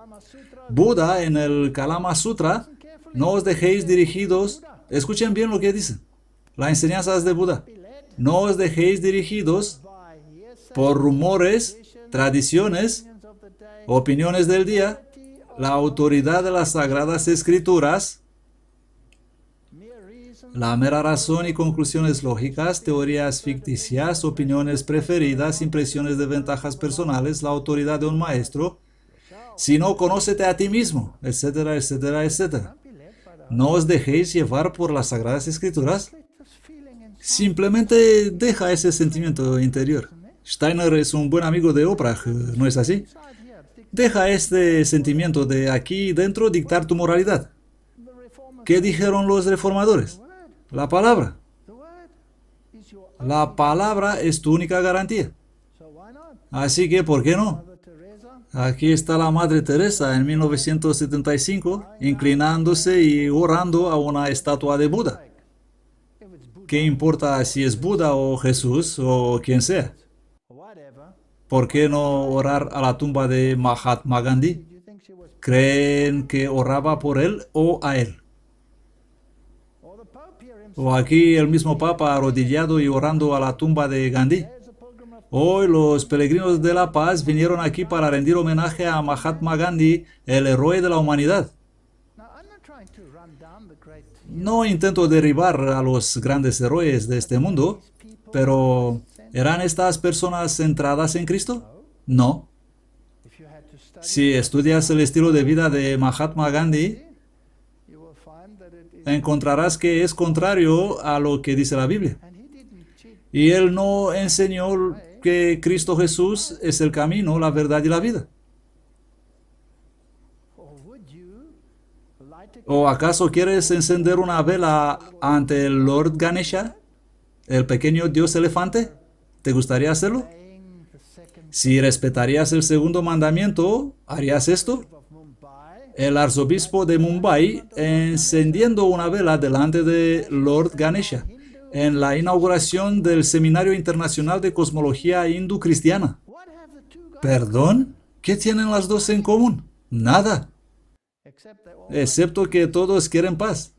Buda en el Kalama Sutra, no os dejéis dirigidos, escuchen bien lo que dice, las enseñanzas de Buda, no os dejéis dirigidos por rumores, tradiciones, opiniones del día, la autoridad de las Sagradas Escrituras, la mera razón y conclusiones lógicas, teorías ficticias, opiniones preferidas, impresiones de ventajas personales, la autoridad de un maestro, sino conócete a ti mismo, etcétera, etcétera, etcétera. No os dejéis llevar por las Sagradas Escrituras. Simplemente deja ese sentimiento interior. Steiner es un buen amigo de Oprah, ¿no es así? Deja este sentimiento de aquí dentro dictar tu moralidad. ¿Qué dijeron los reformadores? La palabra. La palabra es tu única garantía. Así que, ¿por qué no? Aquí está la Madre Teresa en 1975, inclinándose y orando a una estatua de Buda. ¿Qué importa si es Buda o Jesús o quien sea? ¿Por qué no orar a la tumba de Mahatma Gandhi? ¿Creen que oraba por él o a él? O aquí el mismo Papa arrodillado y orando a la tumba de Gandhi. Hoy los peregrinos de la paz vinieron aquí para rendir homenaje a Mahatma Gandhi, el héroe de la humanidad. No intento derribar a los grandes héroes de este mundo, pero ¿eran estas personas centradas en Cristo? No. Si estudias el estilo de vida de Mahatma Gandhi, encontrarás que es contrario a lo que dice la Biblia. Y él no enseñó que Cristo Jesús es el camino, la verdad y la vida. ¿O acaso quieres encender una vela ante el Lord Ganesha, el pequeño dios elefante? ¿Te gustaría hacerlo? Si respetarías el segundo mandamiento, ¿harías esto? El arzobispo de Mumbai encendiendo una vela delante de Lord Ganesha en la inauguración del Seminario Internacional de Cosmología Hindú-Cristiana. ¿Perdón? ¿Qué tienen las dos en común? Nada. Excepto que todos quieren paz.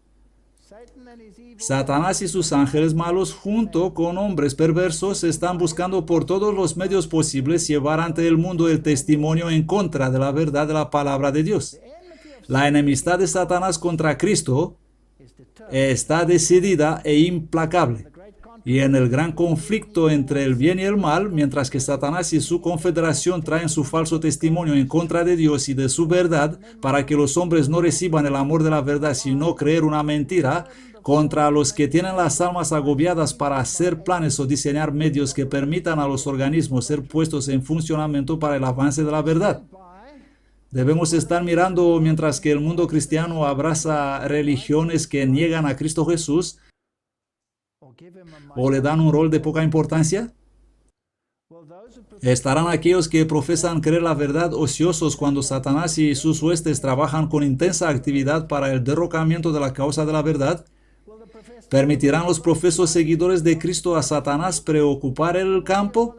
Satanás y sus ángeles malos, junto con hombres perversos, están buscando por todos los medios posibles llevar ante el mundo el testimonio en contra de la verdad de la palabra de Dios. La enemistad de Satanás contra Cristo está decidida e implacable. Y en el gran conflicto entre el bien y el mal, mientras que Satanás y su confederación traen su falso testimonio en contra de Dios y de su verdad, para que los hombres no reciban el amor de la verdad, sino creer una mentira, contra los que tienen las almas agobiadas para hacer planes o diseñar medios que permitan a los organismos ser puestos en funcionamiento para el avance de la verdad. Debemos estar mirando mientras que el mundo cristiano abraza religiones que niegan a Cristo Jesús o le dan un rol de poca importancia. Estarán aquellos que profesan creer la verdad ociosos cuando Satanás y sus huestes trabajan con intensa actividad para el derrocamiento de la causa de la verdad. ¿Permitirán los profesos seguidores de Cristo a Satanás preocupar el campo?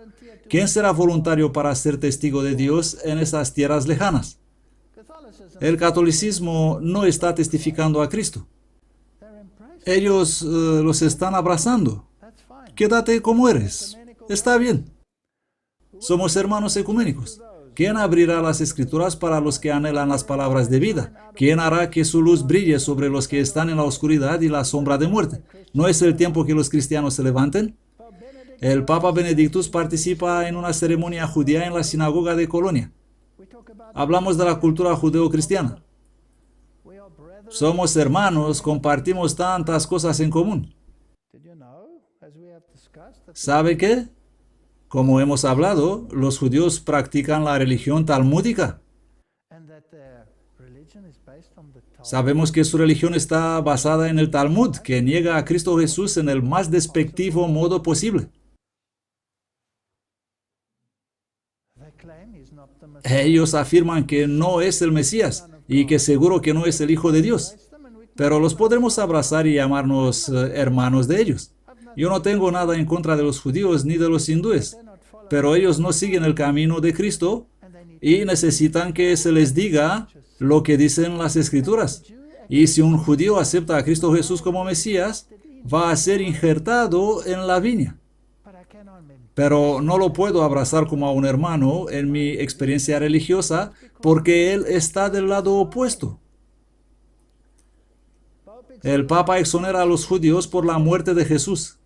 ¿Quién será voluntario para ser testigo de Dios en esas tierras lejanas? El catolicismo no está testificando a Cristo. Ellos los están abrazando. Quédate como eres. Está bien. Somos hermanos ecuménicos. ¿Quién abrirá las escrituras para los que anhelan las palabras de vida? ¿Quién hará que su luz brille sobre los que están en la oscuridad y la sombra de muerte? ¿No es el tiempo que los cristianos se levanten? El Papa Benedictus participa en una ceremonia judía en la sinagoga de Colonia. Hablamos de la cultura judeo-cristiana. Somos hermanos, compartimos tantas cosas en común. ¿Sabe qué? Como hemos hablado, los judíos practican la religión talmúdica. Sabemos que su religión está basada en el Talmud, que niega a Cristo Jesús en el más despectivo modo posible. Ellos afirman que no es el Mesías y que seguro que no es el Hijo de Dios. Pero los podremos abrazar y llamarnos hermanos de ellos. Yo no tengo nada en contra de los judíos ni de los hindúes, pero ellos no siguen el camino de Cristo y necesitan que se les diga lo que dicen las Escrituras. Y si un judío acepta a Cristo Jesús como Mesías, va a ser injertado en la viña. Pero no lo puedo abrazar como a un hermano en mi experiencia religiosa porque él está del lado opuesto. El Papa exonera a los judíos por la muerte de Jesús.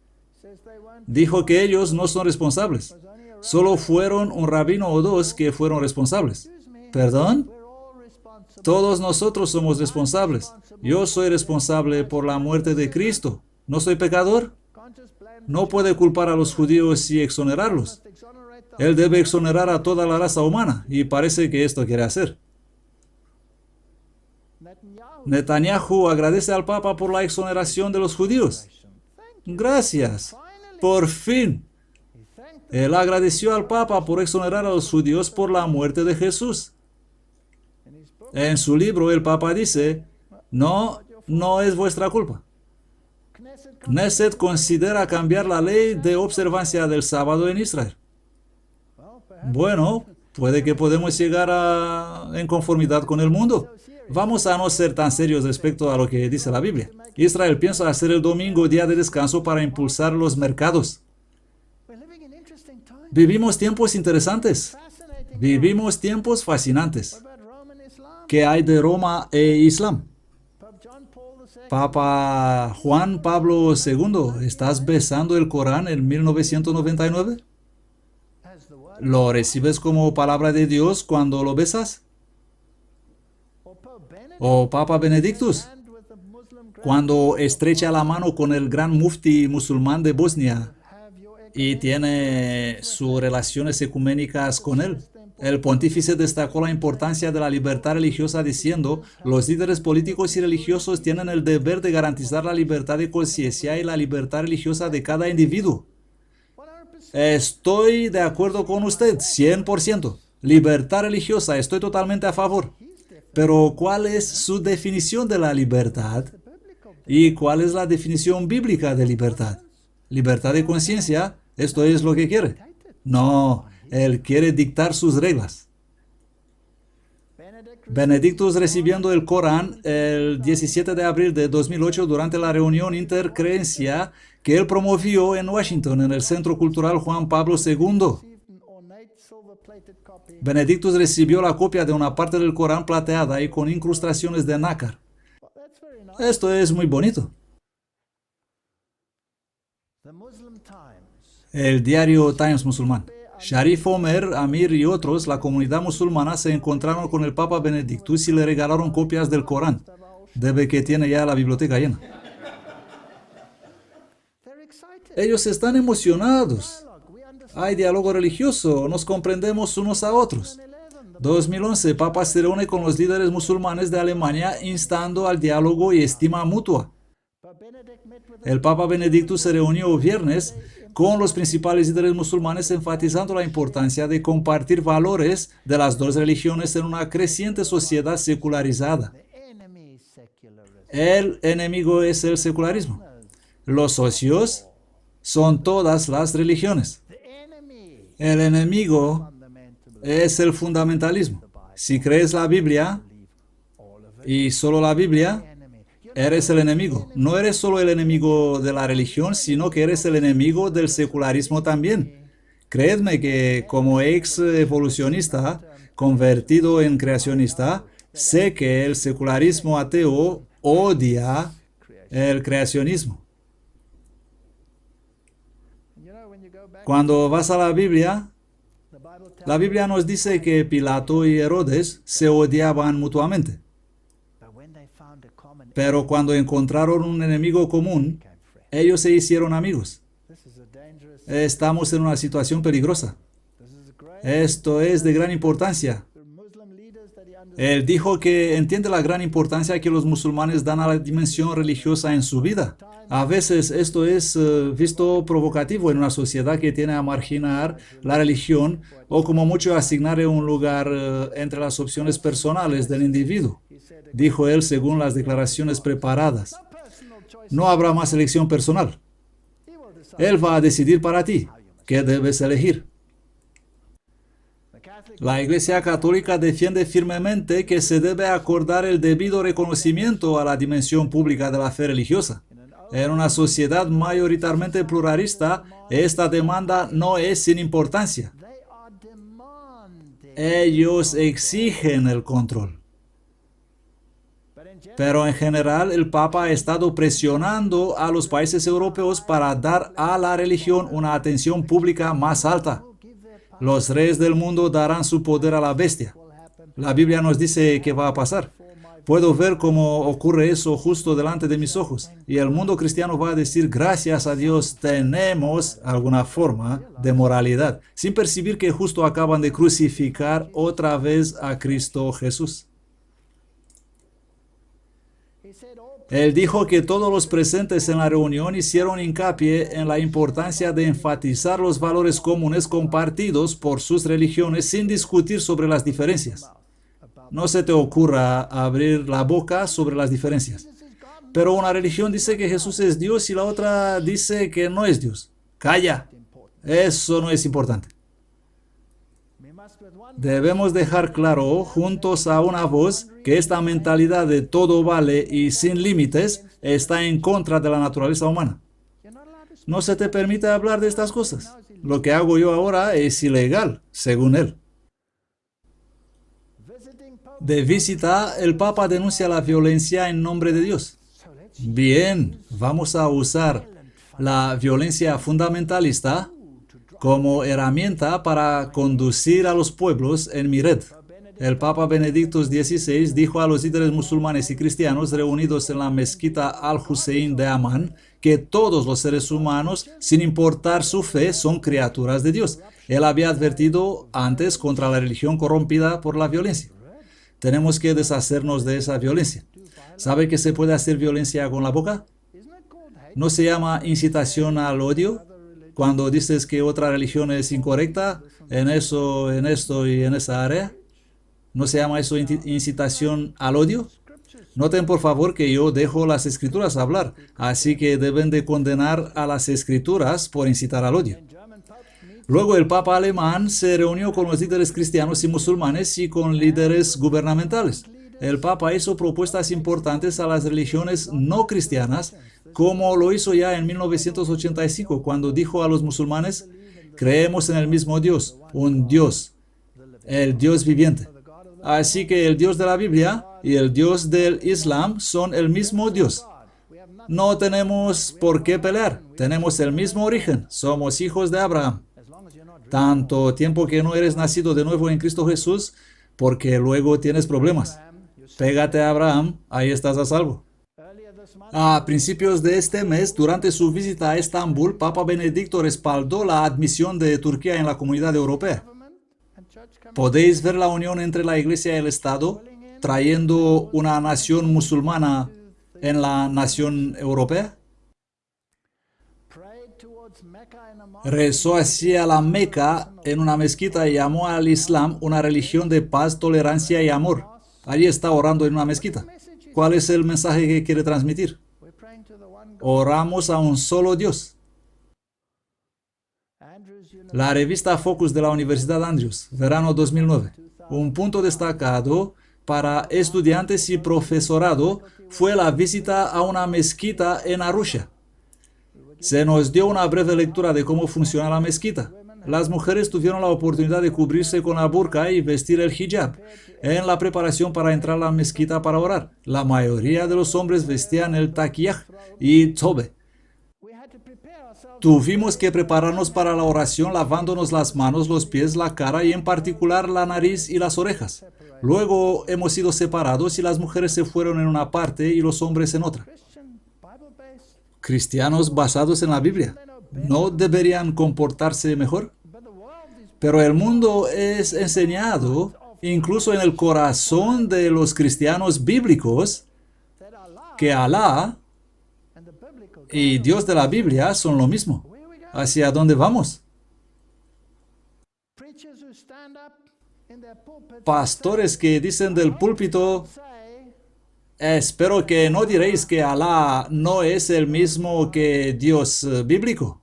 Dijo que ellos no son responsables. Solo fueron un rabino o dos que fueron responsables. ¿Perdón? Todos nosotros somos responsables. Yo soy responsable por la muerte de Cristo. ¿No soy pecador? No puede culpar a los judíos y exonerarlos. Él debe exonerar a toda la raza humana, y parece que esto quiere hacer. Netanyahu agradece al Papa por la exoneración de los judíos. Gracias. Por fin. Él agradeció al Papa por exonerar a los judíos por la muerte de Jesús. En su libro el Papa dice, no es vuestra culpa. Knesset considera cambiar la ley de observancia del sábado en Israel. Bueno, puede que podemos llegar en conformidad con el mundo. Vamos a no ser tan serios respecto a lo que dice la Biblia. Israel piensa hacer el domingo día de descanso para impulsar los mercados. Vivimos tiempos interesantes. Vivimos tiempos fascinantes. ¿Qué hay de Roma e Islam? Papa Juan Pablo II, ¿estás besando el Corán en 1999? ¿Lo recibes como palabra de Dios cuando lo besas? ¿O Papa Benedictus, cuando estrecha la mano con el gran mufti musulmán de Bosnia y tiene sus relaciones ecuménicas con él? El pontífice destacó la importancia de la libertad religiosa diciendo, los líderes políticos y religiosos tienen el deber de garantizar la libertad de conciencia y la libertad religiosa de cada individuo. Estoy de acuerdo con usted, 100%. Libertad religiosa, estoy totalmente a favor. Pero, ¿cuál es su definición de la libertad? ¿Y cuál es la definición bíblica de libertad? Libertad de conciencia, esto es lo que quiere. No, él quiere dictar sus reglas. Benedictus recibiendo el Corán el 17 de abril de 2008 durante la reunión intercreencia que él promovió en Washington, en el Centro Cultural Juan Pablo II. Benedictus recibió la copia de una parte del Corán plateada y con incrustaciones de nácar. Esto es muy bonito. El diario Times musulmán. Sharif Omer, Amir y otros, la comunidad musulmana, se encontraron con el Papa Benedictus y le regalaron copias del Corán. Debe que tiene ya la biblioteca llena. Ellos están emocionados. Hay diálogo religioso, nos comprendemos unos a otros. 2011, Papa se reúne con los líderes musulmanes de Alemania instando al diálogo y estima mutua. El Papa Benedictus se reunió viernes con los principales líderes musulmanes enfatizando la importancia de compartir valores de las dos religiones en una creciente sociedad secularizada. El enemigo es el secularismo. Los socios son todas las religiones. El enemigo es el fundamentalismo. Si crees la Biblia y solo la Biblia, eres el enemigo. No eres solo el enemigo de la religión, sino que eres el enemigo del secularismo también, Creedme que como ex evolucionista, convertido en creacionista, sé que el secularismo ateo odia el creacionismo. Cuando vas a la Biblia nos dice que Pilato y Herodes se odiaban mutuamente. Pero cuando encontraron un enemigo común, ellos se hicieron amigos. Estamos en una situación peligrosa. Esto es de gran importancia. Él dijo que entiende la gran importancia que los musulmanes dan a la dimensión religiosa en su vida. A veces esto es visto provocativo en una sociedad que tiene a marginar la religión o como mucho asignarle un lugar entre las opciones personales del individuo. Dijo él según las declaraciones preparadas. No habrá más elección personal. Él va a decidir para ti qué debes elegir. La Iglesia Católica defiende firmemente que se debe acordar el debido reconocimiento a la dimensión pública de la fe religiosa. En una sociedad mayoritariamente pluralista, esta demanda no es sin importancia. Ellos exigen el control. Pero en general, el Papa ha estado presionando a los países europeos para dar a la religión una atención pública más alta. Los reyes del mundo darán su poder a la bestia. La Biblia nos dice que va a pasar. Puedo ver cómo ocurre eso justo delante de mis ojos. Y el mundo cristiano va a decir, gracias a Dios, tenemos alguna forma de moralidad, sin percibir que justo acaban de crucificar otra vez a Cristo Jesús. Él dijo que todos los presentes en la reunión hicieron hincapié en la importancia de enfatizar los valores comunes compartidos por sus religiones sin discutir sobre las diferencias. No se te ocurra abrir la boca sobre las diferencias. Pero una religión dice que Jesús es Dios y la otra dice que no es Dios. Calla. Eso no es importante. Debemos dejar claro, juntos a una voz, que esta mentalidad de todo vale y sin límites está en contra de la naturaleza humana. No se te permite hablar de estas cosas. Lo que hago yo ahora es ilegal, según él. De visita, el Papa denuncia la violencia en nombre de Dios. Bien, vamos a usar la violencia fundamentalista como herramienta para conducir a los pueblos en mi red. El Papa Benedicto XVI dijo a los líderes musulmanes y cristianos reunidos en la mezquita Al-Hussein de Amán que todos los seres humanos, sin importar su fe, son criaturas de Dios. Él había advertido antes contra la religión corrompida por la violencia. Tenemos que deshacernos de esa violencia. ¿Sabe que se puede hacer violencia con la boca? ¿No se llama incitación al odio? Cuando dices que otra religión es incorrecta, en eso, en esto y en esa área, ¿no se llama eso incitación al odio? Noten por favor que yo dejo las escrituras hablar, así que deben de condenar a las escrituras por incitar al odio. Luego el Papa alemán se reunió con los líderes cristianos y musulmanes y con líderes gubernamentales. El Papa hizo propuestas importantes a las religiones no cristianas, como lo hizo ya en 1985, cuando dijo a los musulmanes, creemos en el mismo Dios, un Dios, el Dios viviente. Así que el Dios de la Biblia y el Dios del Islam son el mismo Dios. No tenemos por qué pelear, tenemos el mismo origen, somos hijos de Abraham. Tanto tiempo que no eres nacido de nuevo en Cristo Jesús, porque luego tienes problemas. Pégate a Abraham, ahí estás a salvo. A principios de este mes, durante su visita a Estambul, Papa Benedicto respaldó la admisión de Turquía en la Comunidad Europea. ¿Podéis ver la unión entre la Iglesia y el Estado, trayendo una nación musulmana en la nación europea? Rezó hacia la Meca en una mezquita y llamó al Islam una religión de paz, tolerancia y amor. Allí está orando en una mezquita. ¿Cuál es el mensaje que quiere transmitir? Oramos a un solo Dios. La revista Focus de la Universidad Andrews, verano 2009. Un punto destacado para estudiantes y profesorado fue la visita a una mezquita en Arusha. Se nos dio una breve lectura de cómo funciona la mezquita. Las mujeres tuvieron la oportunidad de cubrirse con la burka y vestir el hijab en la preparación para entrar a la mezquita para orar. La mayoría de los hombres vestían el taqiyah y tobe. Tuvimos que prepararnos para la oración lavándonos las manos, los pies, la cara y en particular la nariz y las orejas. Luego hemos sido separados y las mujeres se fueron en una parte y los hombres en otra. Cristianos basados en la Biblia, ¿no deberían comportarse mejor? Pero el mundo es enseñado, incluso en el corazón de los cristianos bíblicos, que Alá y Dios de la Biblia son lo mismo. ¿Hacia dónde vamos? Pastores que dicen del púlpito: espero que no diréis que Alá no es el mismo que Dios bíblico.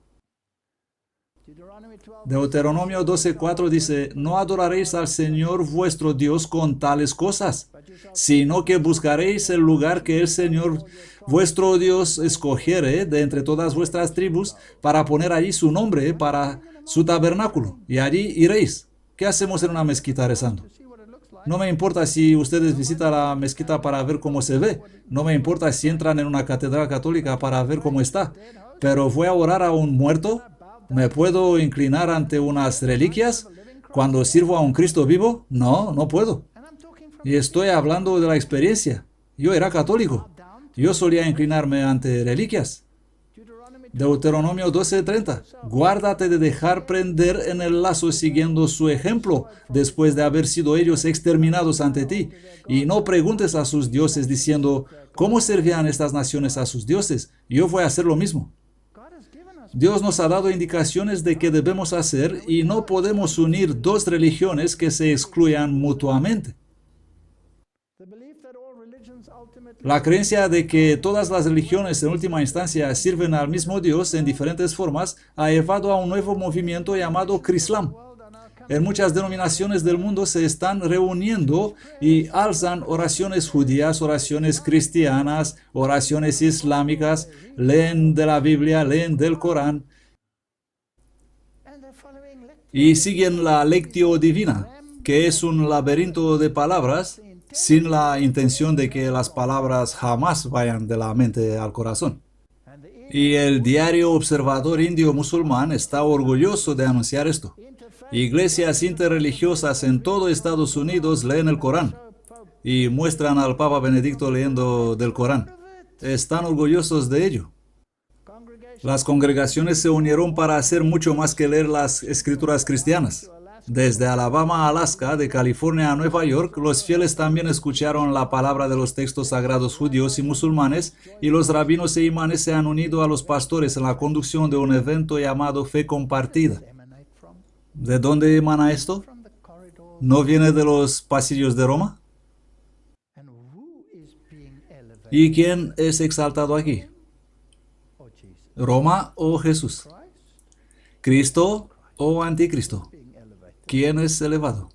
Deuteronomio 12:4 dice: no adoraréis al Señor vuestro Dios con tales cosas, sino que buscaréis el lugar que el Señor vuestro Dios escogiere de entre todas vuestras tribus para poner allí su nombre para su tabernáculo, y allí iréis. ¿Qué hacemos en una mezquita rezando? No me importa si ustedes visitan la mezquita para ver cómo se ve, no me importa si entran en una catedral católica para ver cómo está, pero ¿voy a orar a un muerto? ¿Me puedo inclinar ante unas reliquias cuando sirvo a un Cristo vivo? No, no puedo. Y estoy hablando de la experiencia. Yo era católico. Yo solía inclinarme ante reliquias. Deuteronomio 12:30. Guárdate de dejar prender en el lazo siguiendo su ejemplo, después de haber sido ellos exterminados ante ti. Y no preguntes a sus dioses diciendo: ¿cómo servían estas naciones a sus dioses? Yo voy a hacer lo mismo. Dios nos ha dado indicaciones de qué debemos hacer y no podemos unir dos religiones que se excluyan mutuamente. La creencia de que todas las religiones en última instancia sirven al mismo Dios en diferentes formas ha llevado a un nuevo movimiento llamado Crislam. En muchas denominaciones del mundo se están reuniendo y alzan oraciones judías, oraciones cristianas, oraciones islámicas, leen de la Biblia, leen del Corán y siguen la lectio divina, que es un laberinto de palabras sin la intención de que las palabras jamás vayan de la mente al corazón. Y el diario Observador Indio Musulmán está orgulloso de anunciar esto. Iglesias interreligiosas en todo Estados Unidos leen el Corán y muestran al Papa Benedicto leyendo del Corán. Están orgullosos de ello. Las congregaciones se unieron para hacer mucho más que leer las escrituras cristianas. Desde Alabama a Alaska, de California a Nueva York, los fieles también escucharon la palabra de los textos sagrados judíos y musulmanes, y los rabinos e imanes se han unido a los pastores en la conducción de un evento llamado Fe Compartida. ¿De dónde emana esto? ¿No viene de los pasillos de Roma? ¿Y quién es exaltado aquí? ¿Roma o Jesús? ¿Cristo o Anticristo? ¿Quién es elevado?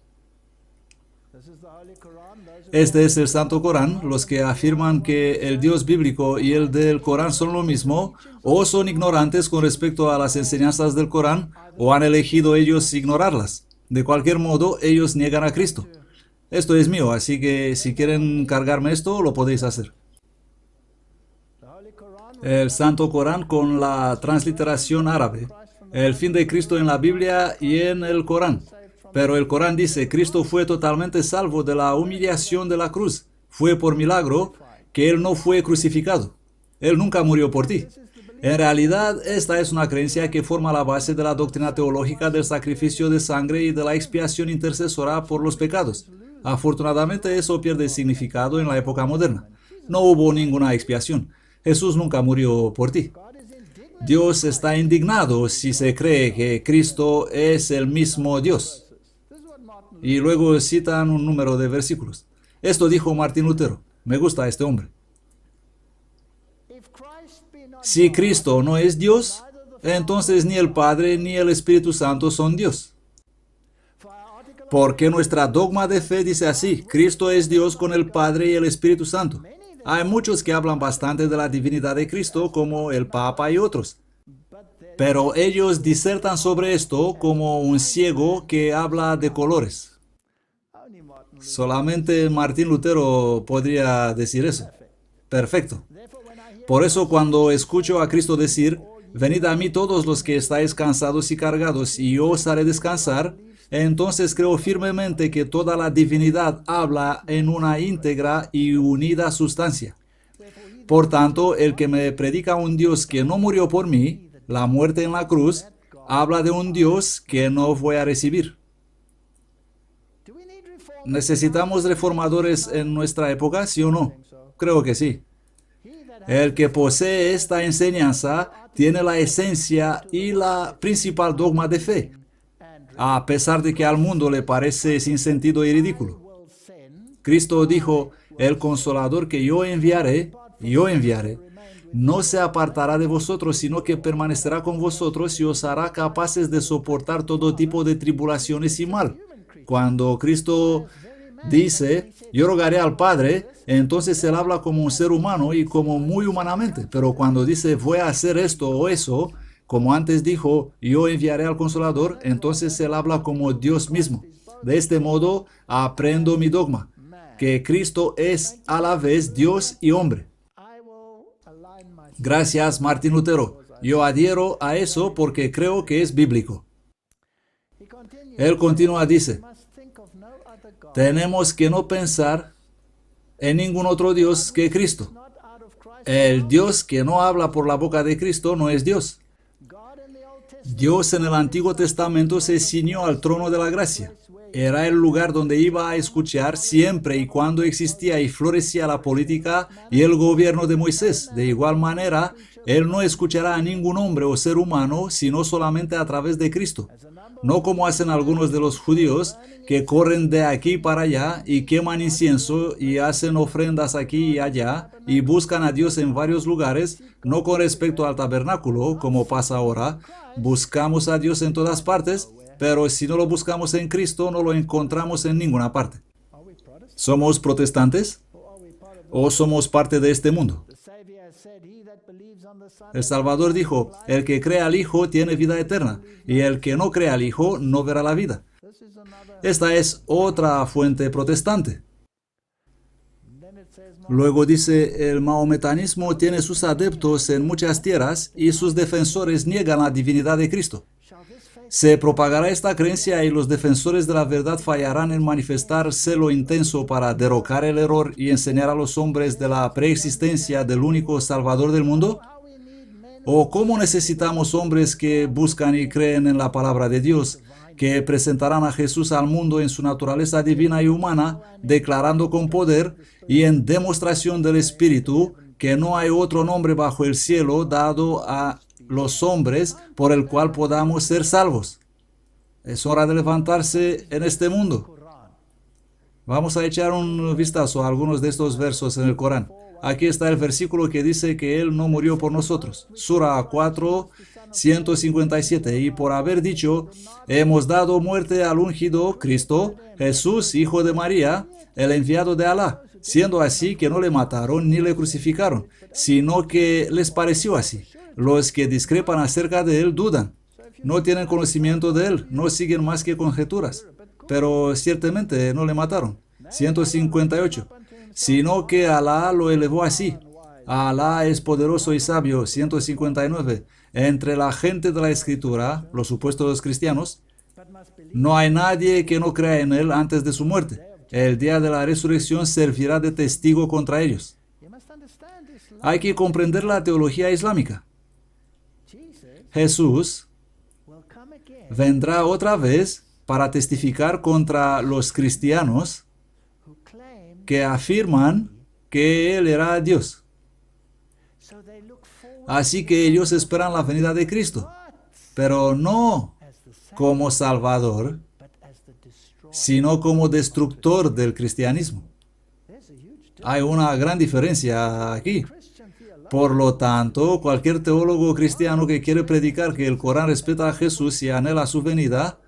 Este es el Santo Corán. Los que afirman que el Dios bíblico y el del Corán son lo mismo, o son ignorantes con respecto a las enseñanzas del Corán, o han elegido ellos ignorarlas. De cualquier modo, ellos niegan a Cristo. Esto es mío, así que si quieren cargarme esto, lo podéis hacer. El Santo Corán con la transliteración árabe. El fin de Cristo en la Biblia y en el Corán. Pero el Corán dice: Cristo fue totalmente salvo de la humillación de la cruz. Fue por milagro que Él no fue crucificado. Él nunca murió por ti. En realidad, esta es una creencia que forma la base de la doctrina teológica del sacrificio de sangre y de la expiación intercesora por los pecados. Afortunadamente, eso pierde significado en la época moderna. No hubo ninguna expiación. Jesús nunca murió por ti. Dios está indignado si se cree que Cristo es el mismo Dios. Y luego citan un número de versículos. Esto dijo Martín Lutero. Me gusta este hombre. Si Cristo no es Dios, entonces ni el Padre ni el Espíritu Santo son Dios. Porque nuestra dogma de fe dice así: Cristo es Dios con el Padre y el Espíritu Santo. Hay muchos que hablan bastante de la divinidad de Cristo, como el Papa y otros. Pero ellos disertan sobre esto como un ciego que habla de colores. Solamente Martín Lutero podría decir eso. Perfecto. Por eso cuando escucho a Cristo decir, venid a mí todos los que estáis cansados y cargados, y yo os haré descansar, entonces creo firmemente que toda la divinidad habla en una íntegra y unida sustancia. Por tanto, el que me predica un Dios que no murió por mí, la muerte en la cruz, habla de un Dios que no voy a recibir. ¿Necesitamos reformadores en nuestra época, sí o no? Creo que sí. El que posee esta enseñanza tiene la esencia y la principal dogma de fe, a pesar de que al mundo le parece sin sentido y ridículo. Cristo dijo, el consolador que yo enviaré, no se apartará de vosotros, sino que permanecerá con vosotros y os hará capaces de soportar todo tipo de tribulaciones y mal. Cuando Cristo dice, yo rogaré al Padre, entonces Él habla como un ser humano y como muy humanamente. Pero cuando dice, voy a hacer esto o eso, como antes dijo, yo enviaré al Consolador, entonces Él habla como Dios mismo. De este modo, aprendo mi dogma, que Cristo es a la vez Dios y hombre. Gracias, Martín Lutero. Yo adhiero a eso porque creo que es bíblico. Él continúa, dice, tenemos que no pensar en ningún otro Dios que Cristo. El Dios que no habla por la boca de Cristo no es Dios. Dios en el Antiguo Testamento se ciñó al trono de la gracia. Era el lugar donde iba a escuchar siempre y cuando existía y florecía la política y el gobierno de Moisés. De igual manera, Él no escuchará a ningún hombre o ser humano, sino solamente a través de Cristo. No como hacen algunos de los judíos, que corren de aquí para allá y queman incienso y hacen ofrendas aquí y allá y buscan a Dios en varios lugares, no con respecto al tabernáculo, como pasa ahora. Buscamos a Dios en todas partes, pero si no lo buscamos en Cristo, no lo encontramos en ninguna parte. ¿Somos protestantes o somos parte de este mundo? El Salvador dijo, el que cree al Hijo tiene vida eterna, y el que no cree al Hijo no verá la vida. Esta es otra fuente protestante. Luego dice, el mahometanismo tiene sus adeptos en muchas tierras y sus defensores niegan la divinidad de Cristo. Se propagará esta creencia y los defensores de la verdad fallarán en manifestar celo intenso para derrocar el error y enseñar a los hombres de la preexistencia del único Salvador del mundo. ¿O cómo necesitamos hombres que buscan y creen en la palabra de Dios, que presentarán a Jesús al mundo en su naturaleza divina y humana, declarando con poder y en demostración del Espíritu que no hay otro nombre bajo el cielo dado a los hombres por el cual podamos ser salvos? Es hora de levantarse en este mundo. Vamos a echar un vistazo a algunos de estos versos en el Corán. Aquí está el versículo que dice que Él no murió por nosotros. Sura 4, 157. Y por haber dicho, hemos dado muerte al ungido Cristo, Jesús, hijo de María, el enviado de Alá, siendo así que no le mataron ni le crucificaron, sino que les pareció así. Los que discrepan acerca de Él dudan. No tienen conocimiento de Él, no siguen más que conjeturas. Pero ciertamente no le mataron. 158. Sino que Alá lo elevó así. Alá es poderoso y sabio. 159. Entre la gente de la Escritura, los supuestos cristianos, no hay nadie que no crea en Él antes de su muerte. El día de la resurrección servirá de testigo contra ellos. Hay que comprender la teología islámica. Jesús vendrá otra vez para testificar contra los cristianos que afirman que Él era Dios. Así que ellos esperan la venida de Cristo, pero no como Salvador, sino como destructor del cristianismo. Hay una gran diferencia aquí. Por lo tanto, cualquier teólogo cristiano que quiere predicar que el Corán respeta a Jesús y anhela su venida,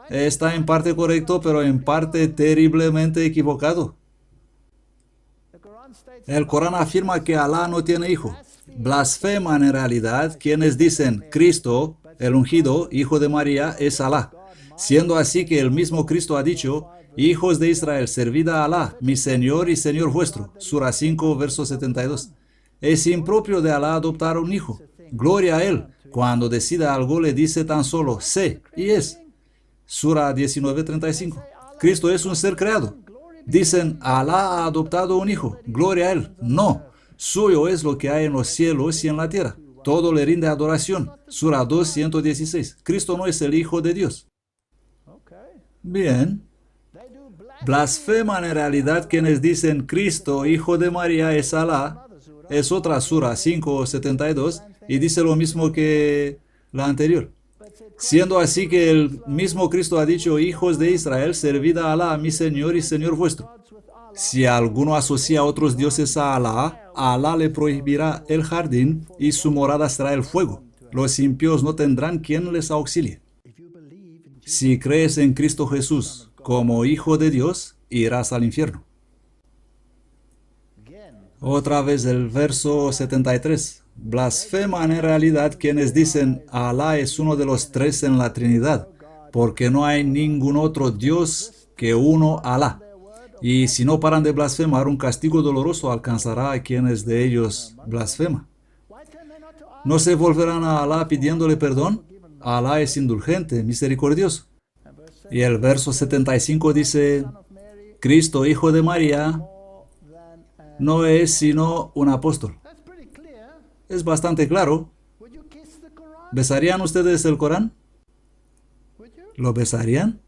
está en parte correcto, pero en parte terriblemente equivocado. El Corán afirma que Alá no tiene hijo. Blasfeman en realidad quienes dicen Cristo, el ungido, hijo de María, es Alá. Siendo así que el mismo Cristo ha dicho, hijos de Israel, servid a Alá, mi Señor y Señor vuestro. Sura 5, verso 72. Es impropio de Alá adoptar un hijo. Gloria a Él. Cuando decida algo le dice tan solo, sé, y es. Sura 19, 35. Cristo es un ser creado. Dicen, Alá ha adoptado un hijo. Gloria a Él. No. Suyo es lo que hay en los cielos y en la tierra. Todo le rinde adoración. Sura 2, 116. Cristo no es el Hijo de Dios. Bien. Blasfeman en realidad quienes dicen Cristo, hijo de María, es Alá. Es otra sura 5:72 y dice lo mismo que la anterior. Siendo así que el mismo Cristo ha dicho, hijos de Israel, servid a Alá, mi Señor y Señor vuestro. Si alguno asocia a otros dioses a Alá, Alá le prohibirá el jardín y su morada será el fuego. Los impíos no tendrán quien les auxilie. Si crees en Cristo Jesús como Hijo de Dios, irás al infierno. Otra vez el verso 73. Blasfeman en realidad quienes dicen Alá es uno de los tres en la Trinidad, porque no hay ningún otro Dios que uno Alá. Y si no paran de blasfemar, un castigo doloroso alcanzará a quienes de ellos blasfeman. ¿No se volverán a Alá pidiéndole perdón? Alá es indulgente, misericordioso. Y el verso 75 dice, Cristo, hijo de María, no es sino un apóstol. Es bastante claro. ¿Besarían ustedes el Corán? ¿Lo besarían?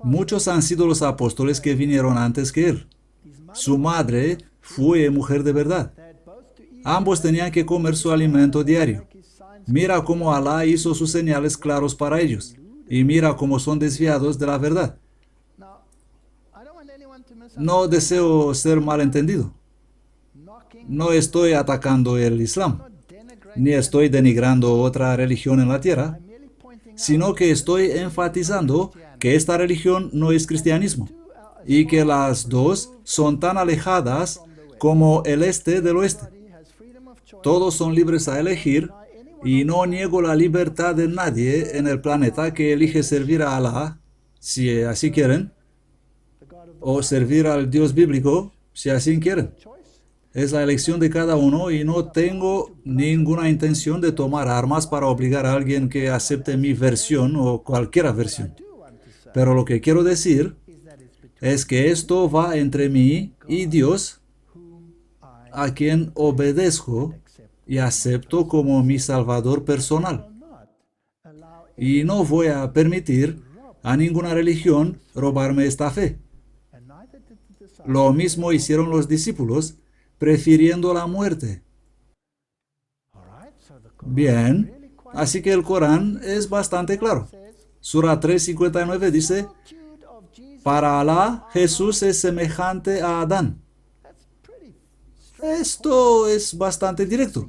Muchos han sido los apóstoles que vinieron antes que él. Su madre fue mujer de verdad. Ambos tenían que comer su alimento diario. Mira cómo Alá hizo sus señales claros para ellos. Y mira cómo son desviados de la verdad. No deseo ser malentendido. No estoy atacando el Islam, ni estoy denigrando otra religión en la tierra, sino que estoy enfatizando que esta religión no es cristianismo, y que las dos son tan alejadas como el este del oeste. Todos son libres a elegir, y no niego la libertad de nadie en el planeta que elige servir a Alá, si así quieren, o servir al Dios bíblico, si así quieren. Es la elección de cada uno y no tengo ninguna intención de tomar armas para obligar a alguien que acepte mi versión o cualquier versión. Pero lo que quiero decir es que esto va entre mí y Dios, a quien obedezco y acepto como mi Salvador personal. Y no voy a permitir a ninguna religión robarme esta fe. Lo mismo hicieron los discípulos, prefiriendo la muerte. Bien, así que el Corán es bastante claro. Sura 3:59 dice, para Alá, Jesús es semejante a Adán. Esto es bastante directo.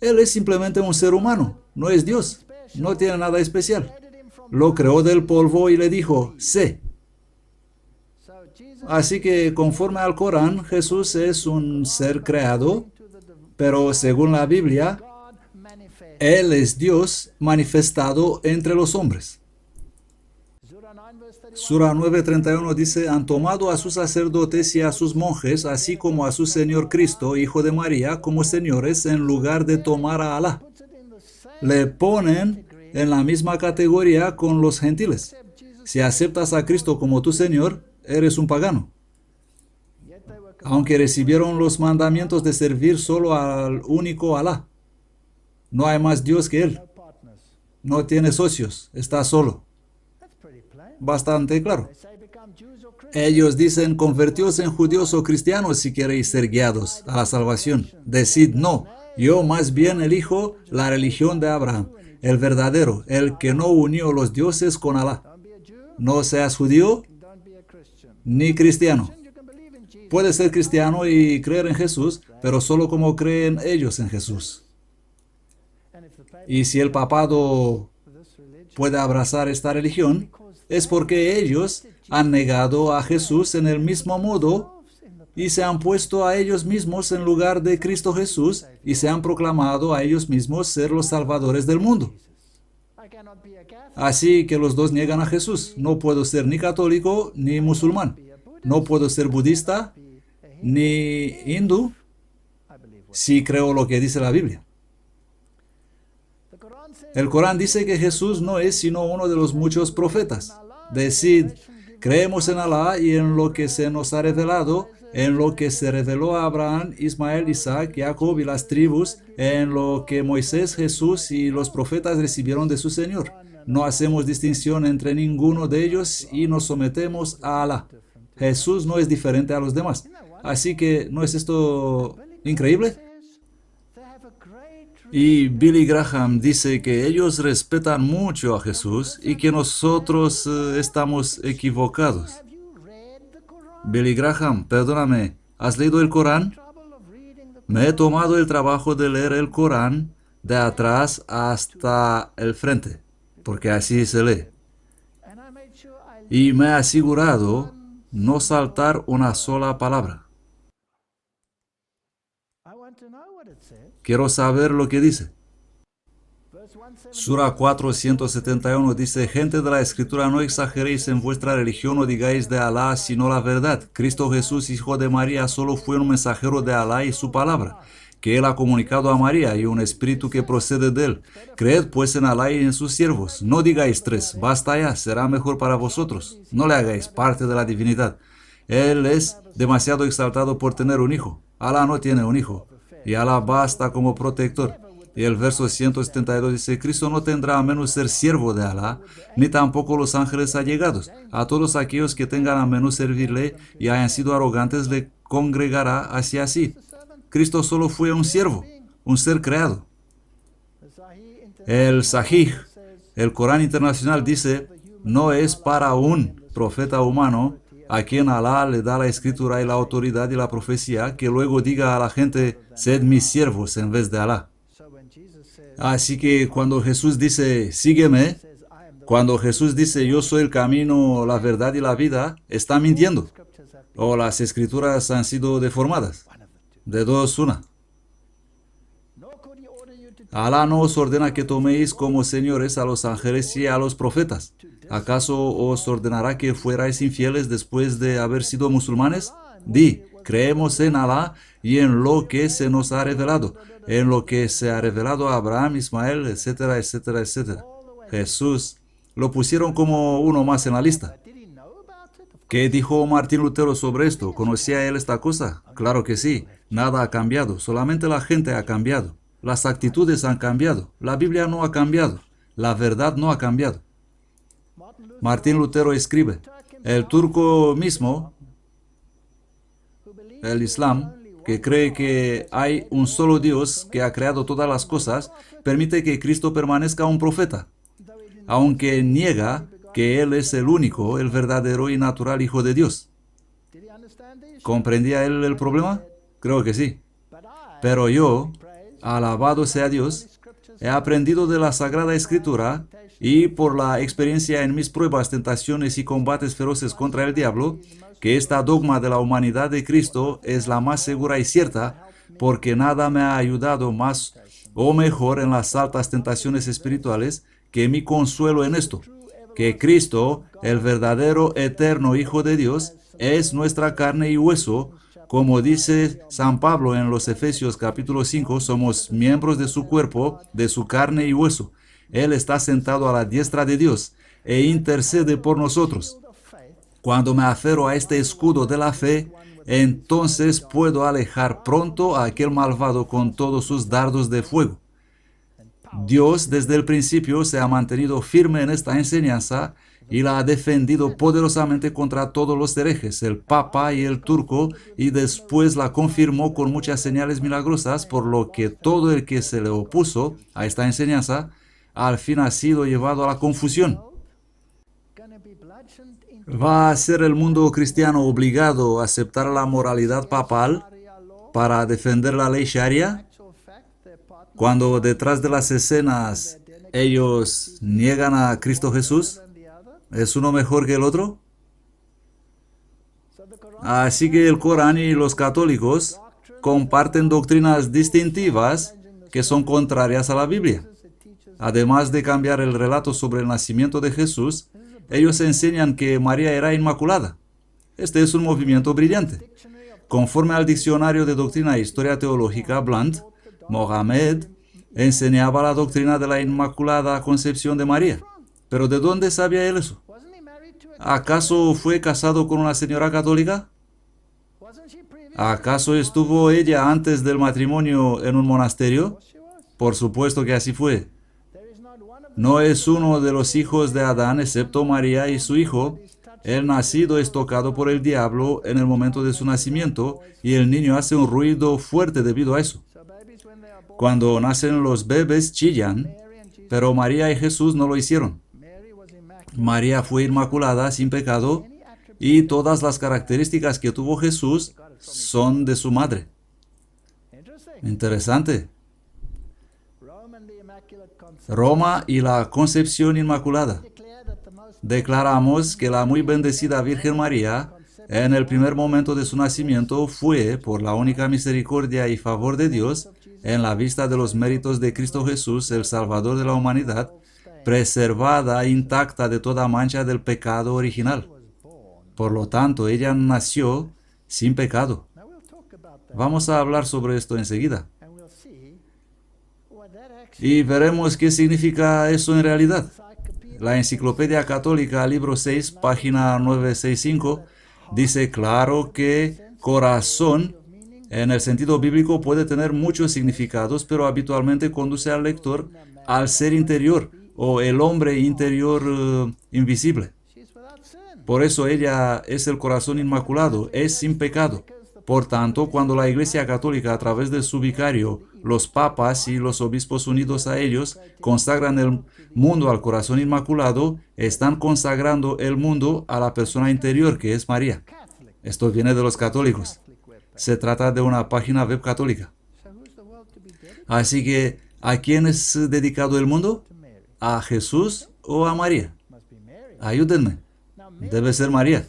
Él es simplemente un ser humano, no es Dios, no tiene nada especial. Lo creó del polvo y le dijo, sé. Así que conforme al Corán, Jesús es un ser creado, pero según la Biblia, Él es Dios manifestado entre los hombres. Sura 9:31 dice, han tomado a sus sacerdotes y a sus monjes, así como a su Señor Cristo, Hijo de María, como señores en lugar de tomar a Alá. Le ponen en la misma categoría con los gentiles. Si aceptas a Cristo como tu Señor, eres un pagano. Aunque recibieron los mandamientos de servir solo al único Alá. No hay más Dios que Él. No tiene socios, está solo. Bastante claro. Ellos dicen, convertíos en judíos o cristianos si queréis ser guiados a la salvación. Decid no, yo más bien elijo la religión de Abraham, el verdadero, el que no unió los dioses con Alá. No seas judío ni cristiano. Puedes ser cristiano y creer en Jesús, pero solo como creen ellos en Jesús. Y si el papado puede abrazar esta religión, es porque ellos han negado a Jesús en el mismo modo y se han puesto a ellos mismos en lugar de Cristo Jesús y se han proclamado a ellos mismos ser los salvadores del mundo. Así que los dos niegan a Jesús. No puedo ser ni católico ni musulmán. No puedo ser budista ni hindú si creo lo que dice la Biblia. El Corán dice que Jesús no es sino uno de los muchos profetas. Decid, creemos en Alá y en lo que se nos ha revelado, en lo que se reveló a Abraham, Ismael, Isaac, Jacob y las tribus, en lo que Moisés, Jesús y los profetas recibieron de su Señor. No hacemos distinción entre ninguno de ellos y nos sometemos a Alá. Jesús no es diferente a los demás. Así que, ¿no es esto increíble? Y Billy Graham dice que ellos respetan mucho a Jesús y que nosotros estamos equivocados. Billy Graham, perdóname, ¿has leído el Corán? Me he tomado el trabajo de leer el Corán de atrás hasta el frente, porque así se lee. Y me he asegurado no saltar una sola palabra. Quiero saber lo que dice. Sura 471 dice, gente de la Escritura, no exageréis en vuestra religión o digáis de Alá sino la verdad. Cristo Jesús, hijo de María, solo fue un mensajero de Alá y su palabra, que él ha comunicado a María, y un espíritu que procede de él. Creed pues en Alá y en sus siervos. No digáis tres, basta ya, será mejor para vosotros. No le hagáis parte de la divinidad. Él es demasiado exaltado por tener un hijo. Alá no tiene un hijo, y Alá basta como protector. Y el verso 172 dice, Cristo no tendrá a menos ser siervo de Alá, ni tampoco los ángeles allegados. A todos aquellos que tengan a menos servirle y hayan sido arrogantes, le congregará hacia sí. Cristo solo fue un siervo, un ser creado. El Sahih, el Corán Internacional, dice, no es para un profeta humano a quien Alá le da la escritura y la autoridad y la profecía, que luego diga a la gente, sed mis siervos en vez de Alá. Así que cuando Jesús dice, sígueme, cuando Jesús dice, yo soy el camino, la verdad y la vida, está mintiendo. O las escrituras han sido deformadas. De dos, una. Alá no os ordena que toméis como señores a los ángeles y a los profetas. ¿Acaso os ordenará que fuerais infieles después de haber sido musulmanes? Di, creemos en Alá y en lo que se nos ha revelado, en lo que se ha revelado a Abraham, Ismael, etcétera, etcétera, etcétera. Jesús lo pusieron como uno más en la lista. ¿Qué dijo Martín Lutero sobre esto? ¿Conocía él esta cosa? Claro que sí. Nada ha cambiado, solamente la gente ha cambiado. Las actitudes han cambiado. La Biblia no ha cambiado. La verdad no ha cambiado. Martín Lutero escribe, el turco mismo, el Islam, que cree que hay un solo Dios que ha creado todas las cosas, permite que Cristo permanezca un profeta, aunque niega que Él es el único, el verdadero y natural Hijo de Dios. ¿Comprendía él el problema? Creo que sí. Pero yo, alabado sea Dios, he aprendido de la Sagrada Escritura y por la experiencia en mis pruebas, tentaciones y combates feroces contra el diablo, que esta dogma de la humanidad de Cristo es la más segura y cierta, porque nada me ha ayudado más o mejor en las altas tentaciones espirituales que mi consuelo en esto, que Cristo, el verdadero eterno Hijo de Dios, es nuestra carne y hueso. Como dice San Pablo en los Efesios capítulo 5, somos miembros de su cuerpo, de su carne y hueso. Él está sentado a la diestra de Dios e intercede por nosotros. Cuando me aferro a este escudo de la fe, entonces puedo alejar pronto a aquel malvado con todos sus dardos de fuego. Dios desde el principio se ha mantenido firme en esta enseñanza y la ha defendido poderosamente contra todos los herejes, el Papa y el turco, y después la confirmó con muchas señales milagrosas, por lo que todo el que se le opuso a esta enseñanza, al fin ha sido llevado a la confusión. ¿Va a ser el mundo cristiano obligado a aceptar la moralidad papal para defender la ley Sharia, cuando detrás de las escenas ellos niegan a Cristo Jesús? ¿Es uno mejor que el otro? Así que el Corán y los católicos comparten doctrinas distintivas que son contrarias a la Biblia. Además de cambiar el relato sobre el nacimiento de Jesús, ellos enseñan que María era inmaculada. Este es un movimiento brillante. Conforme al Diccionario de Doctrina e Historia Teológica, Blunt, Mohammed enseñaba la doctrina de la Inmaculada Concepción de María. ¿Pero de dónde sabía él eso? ¿Acaso fue casado con una señora católica? ¿Acaso estuvo ella antes del matrimonio en un monasterio? Por supuesto que así fue. No es uno de los hijos de Adán, excepto María y su hijo. El nacido es tocado por el diablo en el momento de su nacimiento y el niño hace un ruido fuerte debido a eso. Cuando nacen los bebés chillan, pero María y Jesús no lo hicieron. María fue inmaculada, sin pecado, y todas las características que tuvo Jesús son de su madre. Interesante. Roma y la Concepción Inmaculada. Declaramos que la muy bendecida Virgen María, en el primer momento de su nacimiento, fue, por la única misericordia y favor de Dios, en la vista de los méritos de Cristo Jesús, el Salvador de la humanidad, preservada intacta de toda mancha del pecado original. Por lo tanto, ella nació sin pecado. Vamos a hablar sobre esto enseguida. Y veremos qué significa eso en realidad. La Enciclopedia Católica, libro 6, página 965, dice claro que corazón, en el sentido bíblico, puede tener muchos significados, pero habitualmente conduce al lector al ser interior, o el hombre interior invisible. Por eso ella es el corazón inmaculado, es sin pecado. Por tanto, cuando la Iglesia Católica, a través de su vicario, los papas y los obispos unidos a ellos, consagran el mundo al corazón inmaculado, están consagrando el mundo a la persona interior, que es María. Esto viene de los católicos. Se trata de una página web católica. Así que, ¿a quién es dedicado el mundo? ¿A Jesús o a María? Ayúdenme. Debe ser María.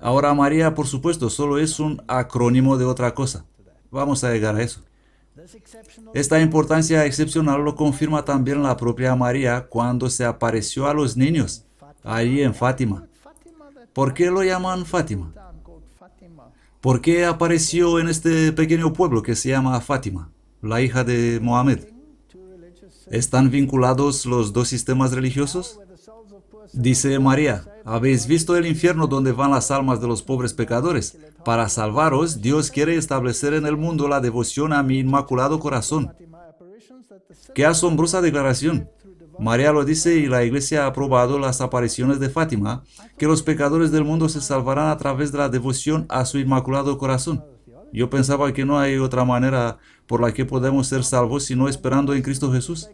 Ahora, María, por supuesto, solo es un acrónimo de otra cosa. Vamos a llegar a eso. Esta importancia excepcional lo confirma también la propia María cuando se apareció a los niños, allí en Fátima. ¿Por qué lo llaman Fátima? ¿Por qué apareció en este pequeño pueblo que se llama Fátima, la hija de Mohamed? ¿Están vinculados los dos sistemas religiosos? Dice María, ¿habéis visto el infierno donde van las almas de los pobres pecadores? Para salvaros, Dios quiere establecer en el mundo la devoción a mi inmaculado corazón. ¡Qué asombrosa declaración! María lo dice y la Iglesia ha aprobado las apariciones de Fátima, que los pecadores del mundo se salvarán a través de la devoción a su inmaculado corazón. Yo pensaba que no hay otra manera por la que podemos ser salvos sino esperando en Cristo Jesús.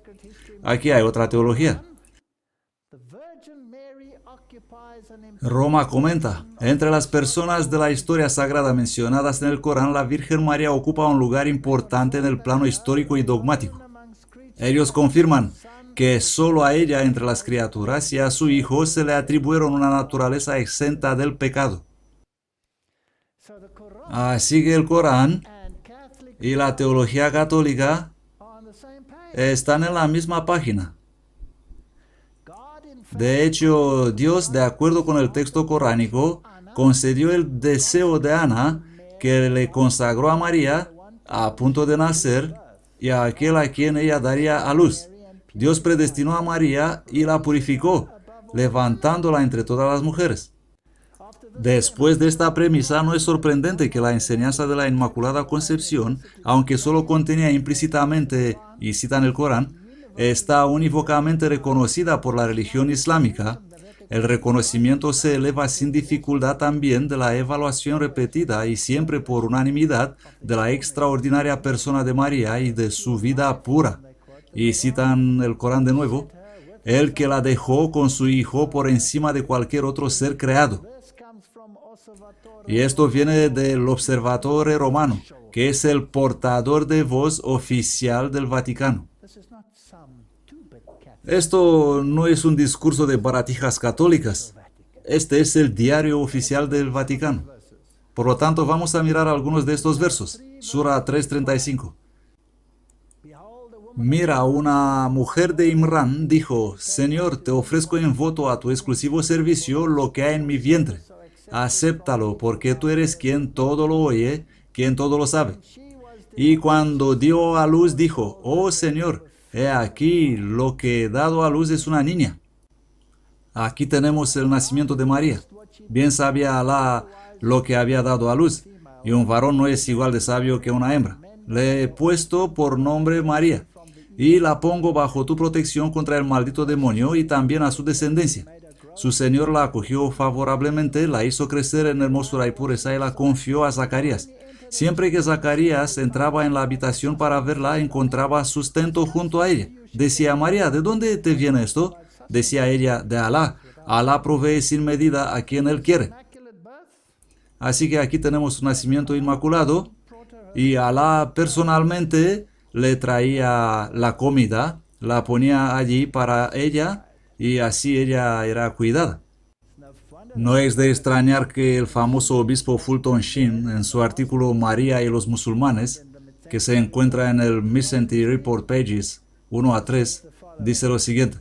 Aquí hay otra teología. Roma comenta, entre las personas de la historia sagrada mencionadas en el Corán, la Virgen María ocupa un lugar importante en el plano histórico y dogmático. Ellos confirman que solo a ella entre las criaturas y a su hijo se le atribuyeron una naturaleza exenta del pecado. Así que el Corán y la teología católica están en la misma página. De hecho, Dios, de acuerdo con el texto coránico, concedió el deseo de Ana, que le consagró a María a punto de nacer, y a aquel a quien ella daría a luz. Dios predestinó a María y la purificó, levantándola entre todas las mujeres. Después de esta premisa, no es sorprendente que la enseñanza de la Inmaculada Concepción, aunque solo contenía implícitamente, y citan el Corán, está unívocamente reconocida por la religión islámica. El reconocimiento se eleva sin dificultad también de la evaluación repetida y siempre por unanimidad de la extraordinaria persona de María y de su vida pura. Y citan el Corán de nuevo, el que la dejó con su hijo por encima de cualquier otro ser creado. Y esto viene del Observatore Romano, que es el portador de voz oficial del Vaticano. Esto no es un discurso de baratijas católicas. Este es el diario oficial del Vaticano. Por lo tanto, vamos a mirar algunos de estos versos. Sura 3:35. Mira, una mujer de Imran dijo, Señor, te ofrezco en voto a tu exclusivo servicio lo que hay en mi vientre. Acéptalo, porque tú eres quien todo lo oye, quien todo lo sabe. Y cuando dio a luz dijo, oh Señor, he aquí, lo que he dado a luz es una niña. Aquí tenemos el nacimiento de María. Bien sabía Alá lo que había dado a luz, y un varón no es igual de sabio que una hembra. Le he puesto por nombre María, y la pongo bajo tu protección contra el maldito demonio y también a su descendencia. Su Señor la acogió favorablemente, la hizo crecer en hermosura y pureza y la confió a Zacarías. Siempre que Zacarías entraba en la habitación para verla, encontraba sustento junto a ella. Decía María, ¿de dónde te viene esto? Decía ella, de Alá. Alá provee sin medida a quien Él quiere. Así que aquí tenemos un nacimiento inmaculado y Alá personalmente le traía la comida, la ponía allí para ella y así ella era cuidada. No es de extrañar que el famoso obispo Fulton Sheen, en su artículo María y los musulmanes, que se encuentra en el Missentry Report Pages 1 a 3, dice lo siguiente.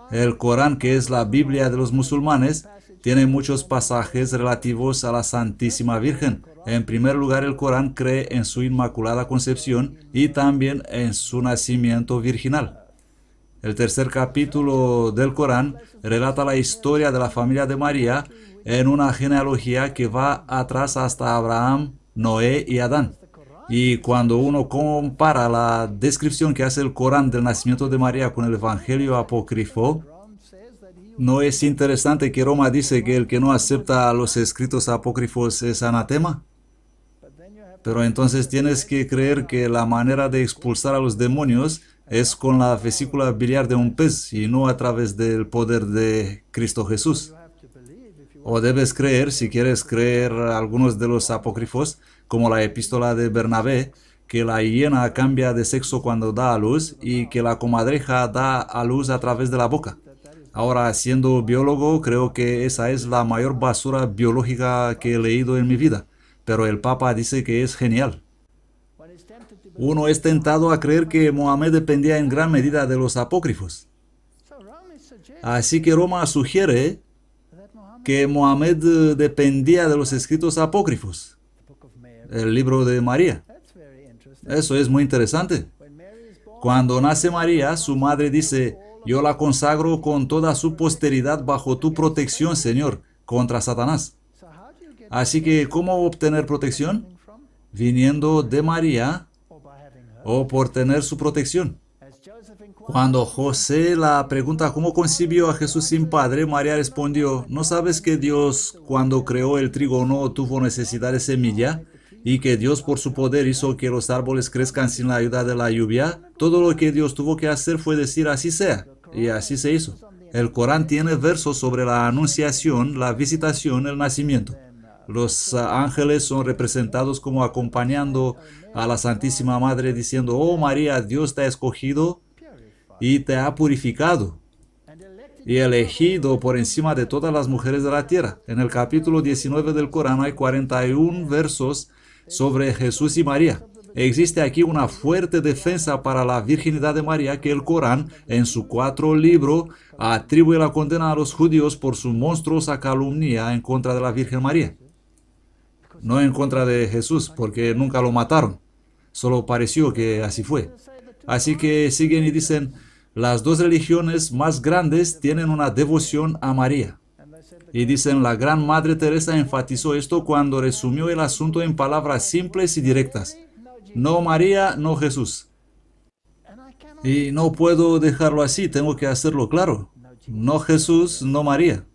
El Corán, que es la Biblia de los musulmanes, tiene muchos pasajes relativos a la Santísima Virgen. En primer lugar, el Corán cree en su Inmaculada Concepción y también en su nacimiento virginal. El tercer capítulo del Corán relata la historia de la familia de María en una genealogía que va atrás hasta Abraham, Noé y Adán. Y cuando uno compara la descripción que hace el Corán del nacimiento de María con el Evangelio apócrifo, ¿no es interesante que Roma dice que el que no acepta los escritos apócrifos es anatema? Pero entonces tienes que creer que la manera de expulsar a los demonios es con la vesícula biliar de un pez y no a través del poder de Cristo Jesús. O debes creer, si quieres creer algunos de los apócrifos, como la epístola de Bernabé, que la hiena cambia de sexo cuando da a luz y que la comadreja da a luz a través de la boca. Ahora, siendo biólogo, creo que esa es la mayor basura biológica que he leído en mi vida, pero el Papa dice que es genial. Uno es tentado a creer que Mohammed dependía en gran medida de los apócrifos. Así que Roma sugiere que Mohammed dependía de los escritos apócrifos, el libro de María. Eso es muy interesante. Cuando nace María, su madre dice, yo la consagro con toda su posteridad bajo tu protección, Señor, contra Satanás. Así que, ¿cómo obtener protección? Viniendo de María o por tener su protección. Cuando José la pregunta cómo concibió a Jesús sin padre, María respondió, ¿no sabes que Dios, cuando creó el trigo, no tuvo necesidad de semilla? Y que Dios por su poder hizo que los árboles crezcan sin la ayuda de la lluvia. Todo lo que Dios tuvo que hacer fue decir así sea, y así se hizo. El Corán tiene versos sobre la anunciación, la visitación, el nacimiento. Los ángeles son representados como acompañando a la Santísima Madre diciendo, oh María, Dios te ha escogido y te ha purificado y elegido por encima de todas las mujeres de la tierra. En el capítulo 19 del Corán hay 41 versos sobre Jesús y María. Existe aquí una fuerte defensa para la virginidad de María que el Corán, en su 4 libros, atribuye la condena a los judíos por su monstruosa calumnia en contra de la Virgen María. No en contra de Jesús, porque nunca lo mataron. Solo pareció que así fue. Así que siguen y dicen, las dos religiones más grandes tienen una devoción a María. Y dicen, la gran Madre Teresa enfatizó esto cuando resumió el asunto en palabras simples y directas. No María, no Jesús. Y no puedo dejarlo así, tengo que hacerlo claro. No Jesús, no María.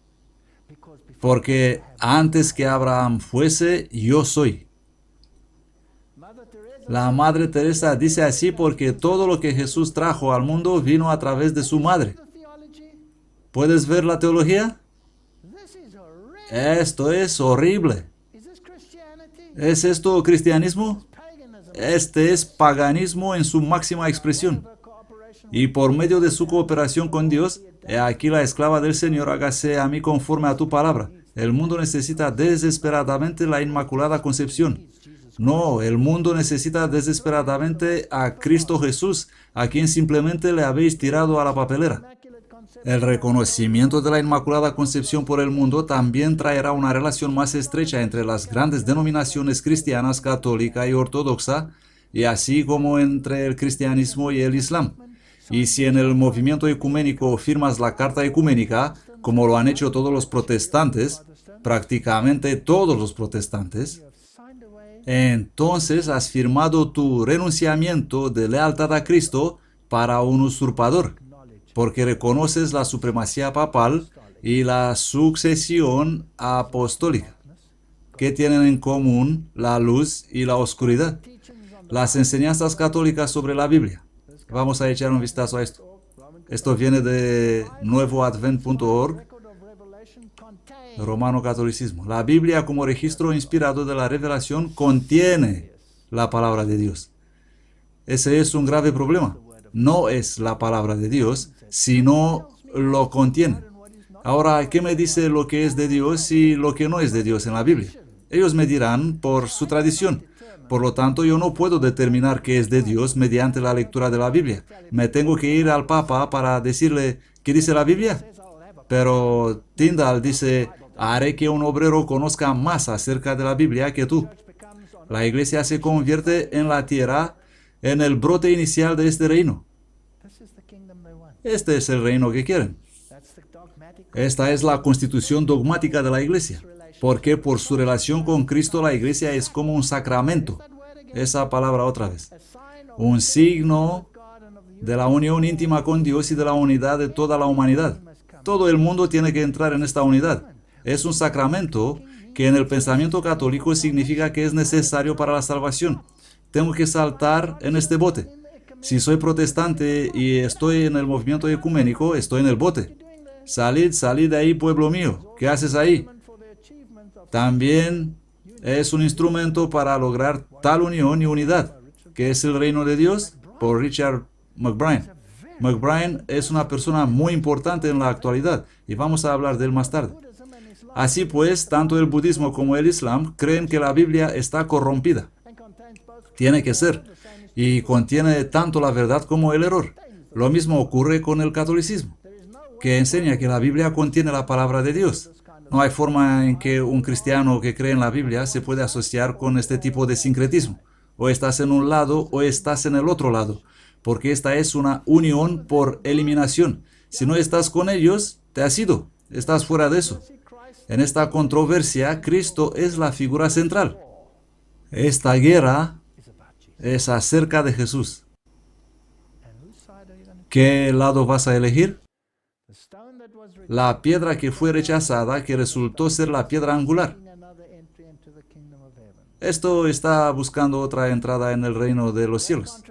Porque antes que Abraham fuese, yo soy. La Madre Teresa dice así porque todo lo que Jesús trajo al mundo vino a través de su madre. ¿Puedes ver la teología? Esto es horrible. ¿Es esto cristianismo? Este es paganismo en su máxima expresión. Y por medio de su cooperación con Dios, he aquí la esclava del Señor, hágase a mí conforme a tu palabra. El mundo necesita desesperadamente la Inmaculada Concepción. No, el mundo necesita desesperadamente a Cristo Jesús, a quien simplemente le habéis tirado a la papelera. El reconocimiento de la Inmaculada Concepción por el mundo también traerá una relación más estrecha entre las grandes denominaciones cristianas, católica y ortodoxa, y así como entre el cristianismo y el islam. Y si en el movimiento ecuménico firmas la Carta Ecuménica, como lo han hecho todos los protestantes, prácticamente todos los protestantes, entonces has firmado tu renunciamiento de lealtad a Cristo para un usurpador, porque reconoces la supremacía papal y la sucesión apostólica, que tienen en común la luz y la oscuridad. Las enseñanzas católicas sobre la Biblia. Vamos a echar un vistazo a esto. Esto viene de nuevoadvent.org, Romano Catolicismo. La Biblia, como registro inspirado de la revelación, contiene la palabra de Dios. Ese es un grave problema. No es la palabra de Dios, sino lo contiene. Ahora, ¿qué me dice lo que es de Dios y lo que no es de Dios en la Biblia? Ellos me dirán por su tradición. Por lo tanto, yo no puedo determinar qué es de Dios mediante la lectura de la Biblia. Me tengo que ir al Papa para decirle, ¿qué dice la Biblia? Pero Tyndale dice, haré que un obrero conozca más acerca de la Biblia que tú. La Iglesia se convierte en la tierra, en el brote inicial de este reino. Este es el reino que quieren. Esta es la constitución dogmática de la Iglesia, porque por su relación con Cristo la Iglesia es como un sacramento. Esa palabra otra vez. Un signo de la unión íntima con Dios y de la unidad de toda la humanidad. Todo el mundo tiene que entrar en esta unidad. Es un sacramento que en el pensamiento católico significa que es necesario para la salvación. Tengo que saltar en este bote. Si soy protestante y estoy en el movimiento ecuménico, estoy en el bote. Salid de ahí, pueblo mío. ¿Qué haces ahí? También es un instrumento para lograr tal unión y unidad, que es el reino de Dios, por Richard McBrien. McBrien es una persona muy importante en la actualidad, y vamos a hablar de él más tarde. Así pues, tanto el budismo como el islam creen que la Biblia está corrompida. Tiene que ser, y contiene tanto la verdad como el error. Lo mismo ocurre con el catolicismo, que enseña que la Biblia contiene la palabra de Dios. No hay forma en que un cristiano que cree en la Biblia se puede asociar con este tipo de sincretismo. O estás en un lado o estás en el otro lado, porque esta es una unión por eliminación. Si no estás con ellos, te has ido, estás fuera de eso. En esta controversia, Cristo es la figura central. Esta guerra es acerca de Jesús. ¿Qué lado vas a elegir? La piedra que fue rechazada, que resultó ser la piedra angular. Esto está buscando otra entrada en el reino de los cielos.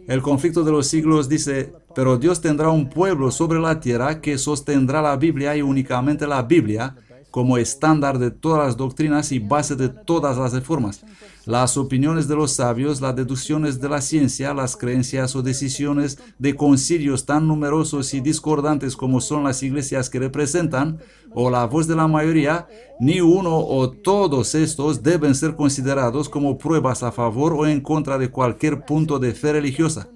El conflicto de los siglos dice, pero Dios tendrá un pueblo sobre la tierra que sostendrá la Biblia y únicamente la Biblia como estándar de todas las doctrinas y base de todas las reformas. Las opiniones de los sabios, las deducciones de la ciencia, las creencias o decisiones de concilios tan numerosos y discordantes como son las iglesias que representan, o la voz de la mayoría, ni uno o todos estos deben ser considerados como pruebas a favor o en contra de cualquier punto de fe religiosa.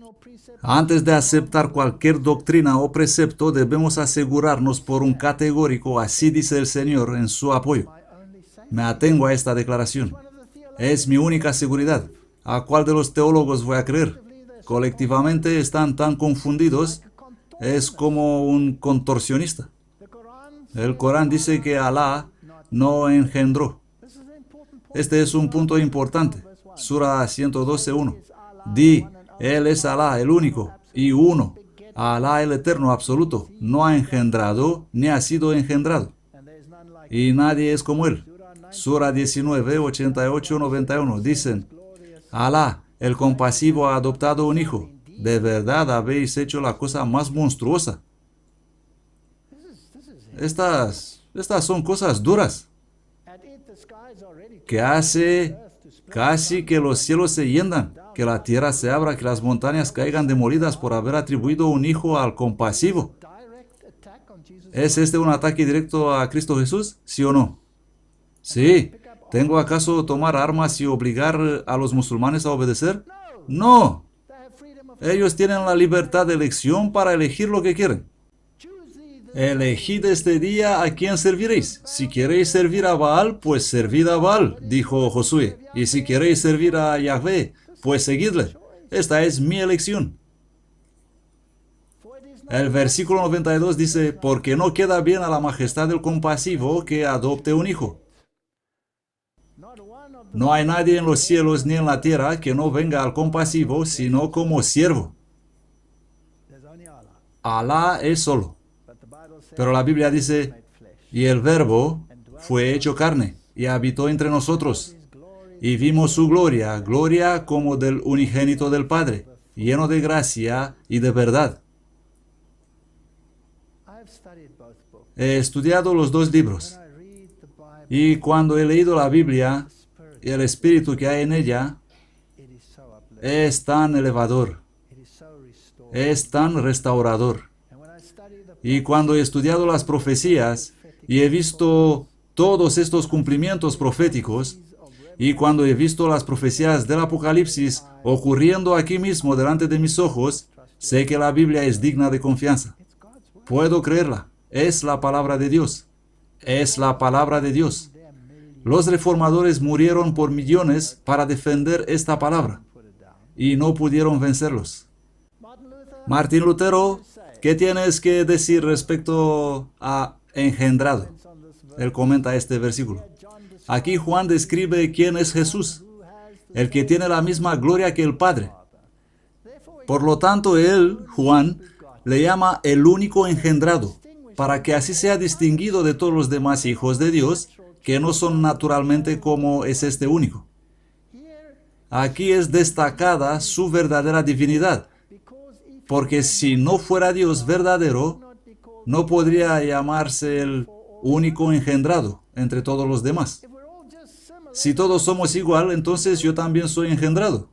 Antes de aceptar cualquier doctrina o precepto, debemos asegurarnos por un categórico, así dice el Señor en su apoyo. Me atengo a esta declaración. Es mi única seguridad. ¿A cuál de los teólogos voy a creer? Colectivamente están tan confundidos, es como un contorsionista. El Corán dice que Alá no engendró. Este es un punto importante. Sura 112:1. Di, Él es Alá, el único y uno. Alá, el eterno absoluto, no ha engendrado ni ha sido engendrado. Y nadie es como Él. Sura 19, 88, 91. Dicen, Alá, el compasivo, ha adoptado un hijo. De verdad habéis hecho la cosa más monstruosa. Estas son cosas duras, que hace casi que los cielos se hiendan, que la tierra se abra, que las montañas caigan demolidas por haber atribuido un hijo al compasivo. ¿Es este un ataque directo a Cristo Jesús? ¿Sí o no? Sí. ¿Tengo acaso tomar armas y obligar a los musulmanes a obedecer? No. Ellos tienen la libertad de elección para elegir lo que quieren. Elegid este día a quién serviréis. Si queréis servir a Baal, pues servid a Baal, dijo Josué. Y si queréis servir a Yahvé, pues seguidle. Esta es mi elección. El versículo 92 dice, porque no queda bien a la majestad del compasivo que adopte un hijo. No hay nadie en los cielos ni en la tierra que no venga al compasivo, sino como siervo. Alá es solo. Pero la Biblia dice, y el Verbo fue hecho carne y habitó entre nosotros. Y vimos su gloria, gloria como del unigénito del Padre, lleno de gracia y de verdad. He estudiado los dos libros. Y cuando he leído la Biblia, el espíritu que hay en ella es tan elevador, es tan restaurador. Y cuando he estudiado las profecías y he visto todos estos cumplimientos proféticos, y cuando he visto las profecías del Apocalipsis ocurriendo aquí mismo delante de mis ojos, sé que la Biblia es digna de confianza. Puedo creerla. Es la palabra de Dios. Es la palabra de Dios. Los reformadores murieron por millones para defender esta palabra y no pudieron vencerlos. Martín Lutero, ¿qué tienes que decir respecto a engendrado? Él comenta este versículo. Aquí Juan describe quién es Jesús, el que tiene la misma gloria que el Padre. Por lo tanto, él, Juan, le llama el único engendrado, para que así sea distinguido de todos los demás hijos de Dios, que no son naturalmente como es este único. Aquí es destacada su verdadera divinidad, porque si no fuera Dios verdadero, no podría llamarse el único engendrado entre todos los demás. Si todos somos igual, entonces yo también soy engendrado,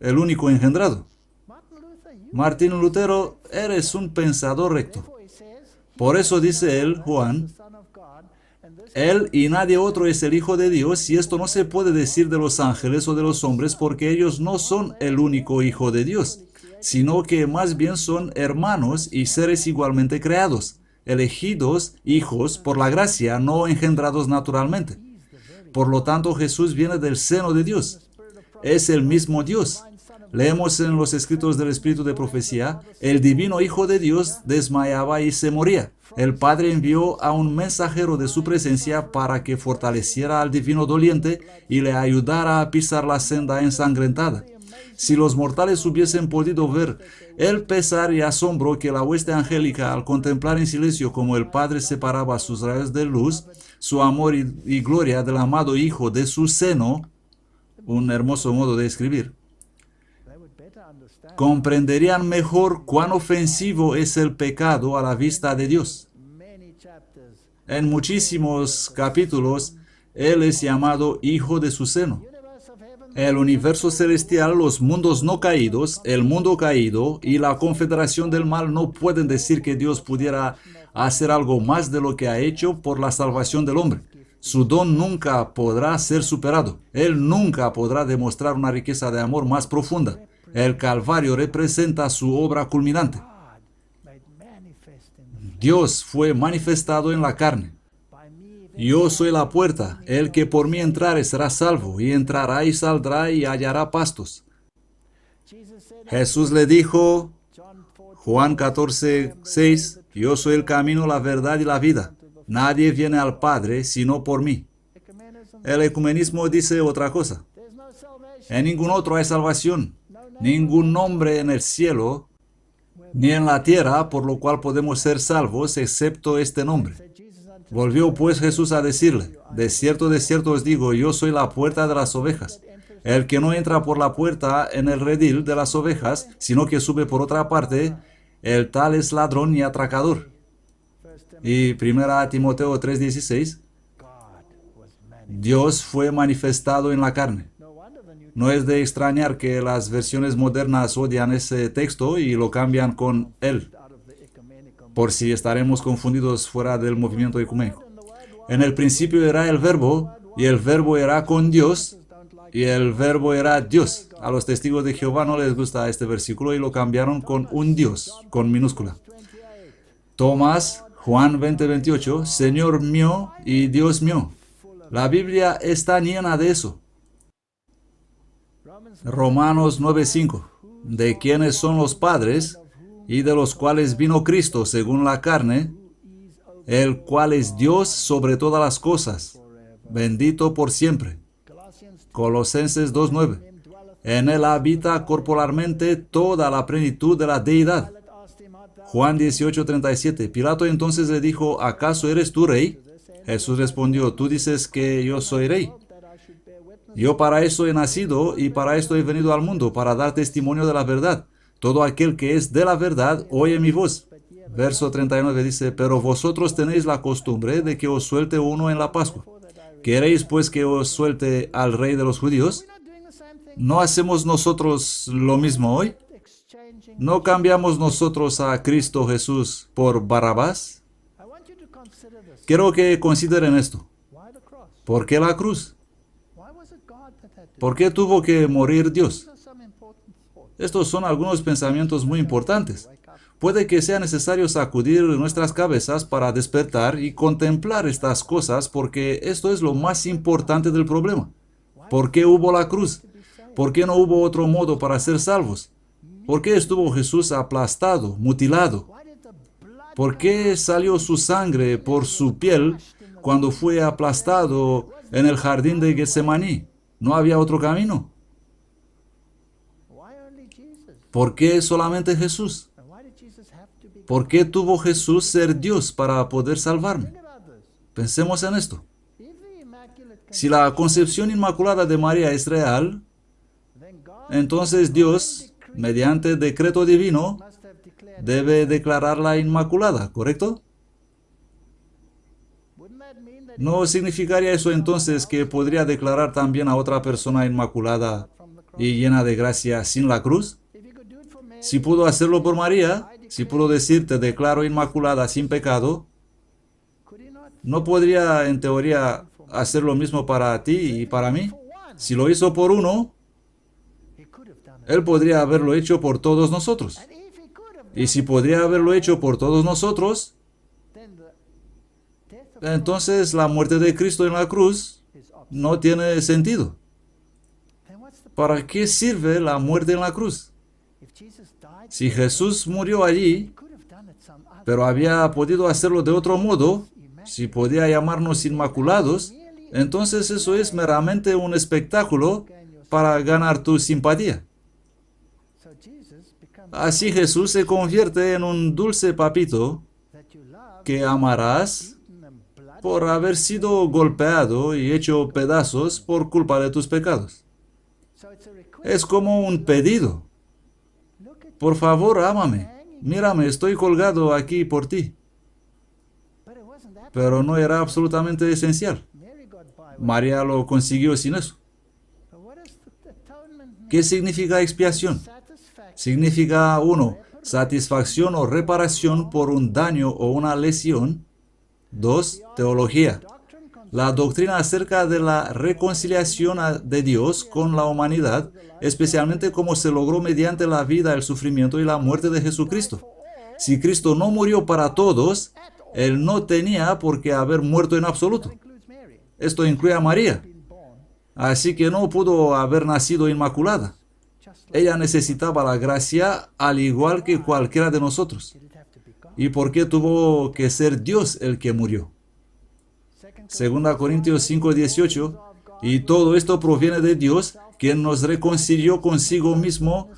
el único engendrado. Martín Lutero, eres un pensador recto. Por eso dice él, Juan, él y nadie otro es el Hijo de Dios, y esto no se puede decir de los ángeles o de los hombres, porque ellos no son el único Hijo de Dios, sino que más bien son hermanos y seres igualmente creados, elegidos hijos por la gracia, no engendrados naturalmente. Por lo tanto, Jesús viene del seno de Dios. Es el mismo Dios. Leemos en los escritos del Espíritu de Profecía, el divino Hijo de Dios desmayaba y se moría. El Padre envió a un mensajero de su presencia para que fortaleciera al divino doliente y le ayudara a pisar la senda ensangrentada. Si los mortales hubiesen podido ver el pesar y asombro que la hueste angélica al contemplar en silencio como el Padre separaba sus rayos de luz, su amor y gloria del amado Hijo de su seno, un hermoso modo de escribir, comprenderían mejor cuán ofensivo es el pecado a la vista de Dios. En muchísimos capítulos, Él es llamado Hijo de su seno. El universo celestial, los mundos no caídos, el mundo caído y la confederación del mal no pueden decir que Dios pudiera hacer algo más de lo que ha hecho por la salvación del hombre. Su don nunca podrá ser superado. Él nunca podrá demostrar una riqueza de amor más profunda. El Calvario representa su obra culminante. Dios fue manifestado en la carne. Yo soy la puerta, el que por mí entrare será salvo, y entrará y saldrá y hallará pastos. Jesús le dijo, Juan 14:6, yo soy el camino, la verdad y la vida. Nadie viene al Padre sino por mí. El ecumenismo dice otra cosa. En ningún otro hay salvación, ningún nombre en el cielo ni en la tierra por lo cual podemos ser salvos excepto este nombre. Volvió pues Jesús a decirle, de cierto os digo, yo soy la puerta de las ovejas. El que no entra por la puerta en el redil de las ovejas, sino que sube por otra parte, el tal es ladrón y atracador. Y 1 Timoteo 3:16, Dios fue manifestado en la carne. No es de extrañar que las versiones modernas odian ese texto y lo cambian con Él. por si estaremos confundidos fuera del movimiento ecuménico. En el principio era el verbo, y el verbo era con Dios, y el verbo era Dios. A los testigos de Jehová no les gusta este versículo y lo cambiaron con un Dios, con minúscula. Tomás, Juan 20:28, Señor mío y Dios mío. La Biblia está llena de eso. Romanos 9:5, de quienes son los padres y de los cuales vino Cristo según la carne, el cual es Dios sobre todas las cosas, bendito por siempre. Colosenses 2:9, en él habita corporalmente toda la plenitud de la deidad. Juan 18:37, Pilato entonces le dijo, ¿acaso eres tú rey? Jesús respondió, tú dices que yo soy rey. Yo para eso he nacido y para esto he venido al mundo, para dar testimonio de la verdad. Todo aquel que es de la verdad oye mi voz. Verso 39 dice, pero vosotros tenéis la costumbre de que os suelte uno en la Pascua. ¿Queréis pues que os suelte al rey de los judíos? ¿No hacemos nosotros lo mismo hoy? ¿No cambiamos nosotros a Cristo Jesús por Barrabás? Quiero que consideren esto. ¿Por qué la cruz? ¿Por qué tuvo que morir Dios? Estos son algunos pensamientos muy importantes. Puede que sea necesario sacudir nuestras cabezas para despertar y contemplar estas cosas porque esto es lo más importante del problema. ¿Por qué hubo la cruz? ¿Por qué no hubo otro modo para ser salvos? ¿Por qué estuvo Jesús aplastado, mutilado? ¿Por qué salió su sangre por su piel cuando fue aplastado en el jardín de Getsemaní? ¿No había otro camino? ¿Por qué solamente Jesús? ¿Por qué tuvo Jesús ser Dios para poder salvarme? Pensemos en esto. Si la concepción inmaculada de María es real, entonces Dios, mediante decreto divino, debe declararla inmaculada, ¿correcto? ¿No significaría eso entonces que podría declarar también a otra persona inmaculada y llena de gracia sin la cruz? Si pudo hacerlo por María, si pudo decir te declaro inmaculada sin pecado, ¿no podría en teoría hacer lo mismo para ti y para mí? Si lo hizo por uno, Él podría haberlo hecho por todos nosotros. Y si podría haberlo hecho por todos nosotros, entonces la muerte de Cristo en la cruz no tiene sentido. ¿Para qué sirve la muerte en la cruz? Si Jesús murió allí, pero había podido hacerlo de otro modo, si podía llamarnos inmaculados, entonces eso es meramente un espectáculo para ganar tu simpatía. Así Jesús se convierte en un dulce papito que amarás por haber sido golpeado y hecho pedazos por culpa de tus pecados. Es como un pedido. Por favor, ámame. Mírame, estoy colgado aquí por ti. Pero no era absolutamente esencial. María lo consiguió sin eso. ¿Qué significa expiación? Significa 1. Satisfacción o reparación por un daño o una lesión. 2. Teología. La doctrina acerca de la reconciliación de Dios con la humanidad, especialmente cómo se logró mediante la vida, el sufrimiento y la muerte de Jesucristo. Si Cristo no murió para todos, Él no tenía por qué haber muerto en absoluto. Esto incluye a María. Así que no pudo haber nacido inmaculada. Ella necesitaba la gracia al igual que cualquiera de nosotros. ¿Y por qué tuvo que ser Dios el que murió? 2 Corintios 5:18, y todo esto proviene de Dios, quien nos reconcilió consigo mismo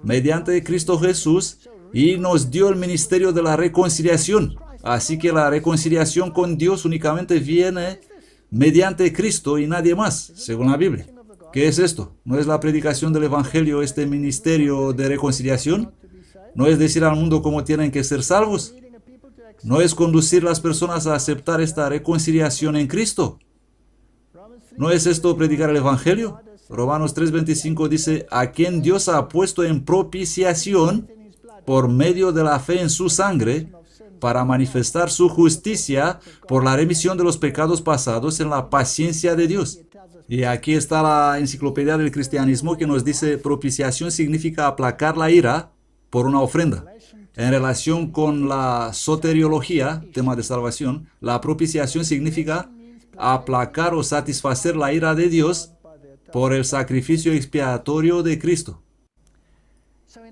mediante Cristo Jesús y nos dio el ministerio de la reconciliación. Así que la reconciliación con Dios únicamente viene mediante Cristo y nadie más, según la Biblia. ¿Qué es esto? ¿No es la predicación del Evangelio este ministerio de reconciliación? ¿No es decir al mundo cómo tienen que ser salvos? ¿No es conducir a las personas a aceptar esta reconciliación en Cristo? ¿No es esto predicar el Evangelio? Romanos 3:25 dice, a quien Dios ha puesto en propiciación por medio de la fe en su sangre, para manifestar su justicia por la remisión de los pecados pasados en la paciencia de Dios. Y aquí está la enciclopedia del cristianismo que nos dice: propiciación significa aplacar la ira por una ofrenda. En relación con la soteriología, tema de salvación, la propiciación significa aplacar o satisfacer la ira de Dios por el sacrificio expiatorio de Cristo.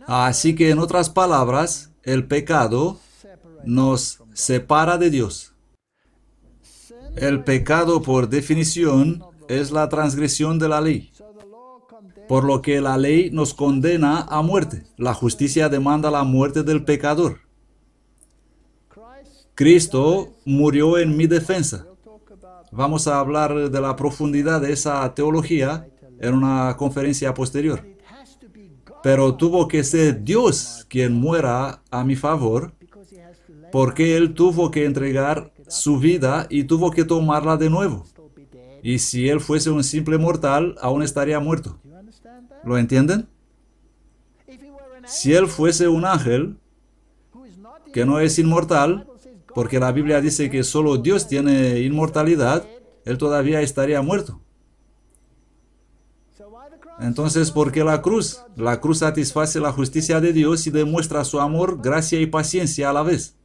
Así que, en otras palabras, el pecado nos separa de Dios. El pecado, por definición, es la transgresión de la ley, por lo que la ley nos condena a muerte. La justicia demanda la muerte del pecador. Cristo murió en mi defensa. Vamos a hablar de la profundidad de esa teología en una conferencia posterior. Pero tuvo que ser Dios quien muera a mi favor, porque Él tuvo que entregar su vida y tuvo que tomarla de nuevo. Y si Él fuese un simple mortal, aún estaría muerto. ¿Lo entienden? Si Él fuese un ángel, que no es inmortal, porque la Biblia dice que solo Dios tiene inmortalidad, Él todavía estaría muerto. Entonces, ¿por qué la cruz? La cruz satisface la justicia de Dios y demuestra su amor, gracia y paciencia a la vez.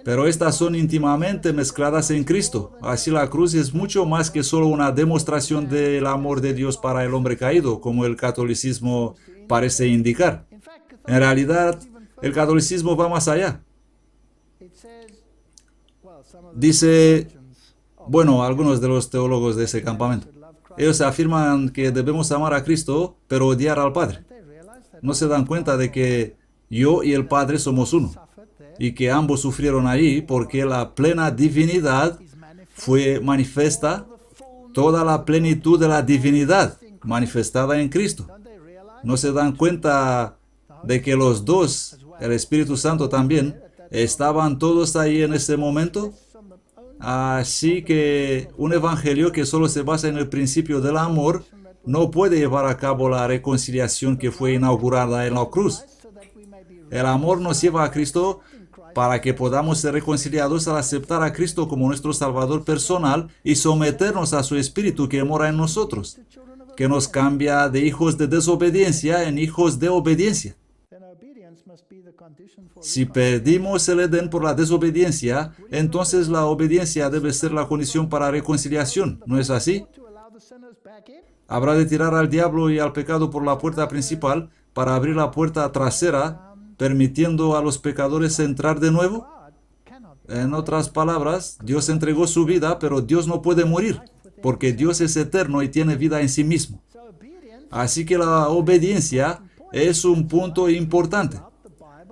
Pero estas son íntimamente mezcladas en Cristo. Así la cruz es mucho más que solo una demostración del amor de Dios para el hombre caído, como el catolicismo parece indicar. En realidad, el catolicismo va más allá. Dice, bueno, algunos de los teólogos de ese campamento, ellos afirman que debemos amar a Cristo, pero odiar al Padre. No se dan cuenta de que yo y el Padre somos uno, y que ambos sufrieron allí porque la plena divinidad fue manifiesta, toda la plenitud de la divinidad manifestada en Cristo. No se dan cuenta de que los dos, el Espíritu Santo también, estaban todos ahí en ese momento. Así que un evangelio que solo se basa en el principio del amor no puede llevar a cabo la reconciliación que fue inaugurada en la cruz. El amor nos lleva a Cristo para que podamos ser reconciliados al aceptar a Cristo como nuestro Salvador personal y someternos a su Espíritu que mora en nosotros, que nos cambia de hijos de desobediencia en hijos de obediencia. Si perdimos el Edén por la desobediencia, entonces la obediencia debe ser la condición para reconciliación, ¿no es así? Habrá de tirar al diablo y al pecado por la puerta principal para abrir la puerta trasera, permitiendo a los pecadores entrar de nuevo. En otras palabras, Dios entregó su vida, pero Dios no puede morir, porque Dios es eterno y tiene vida en sí mismo. Así que la obediencia es un punto importante.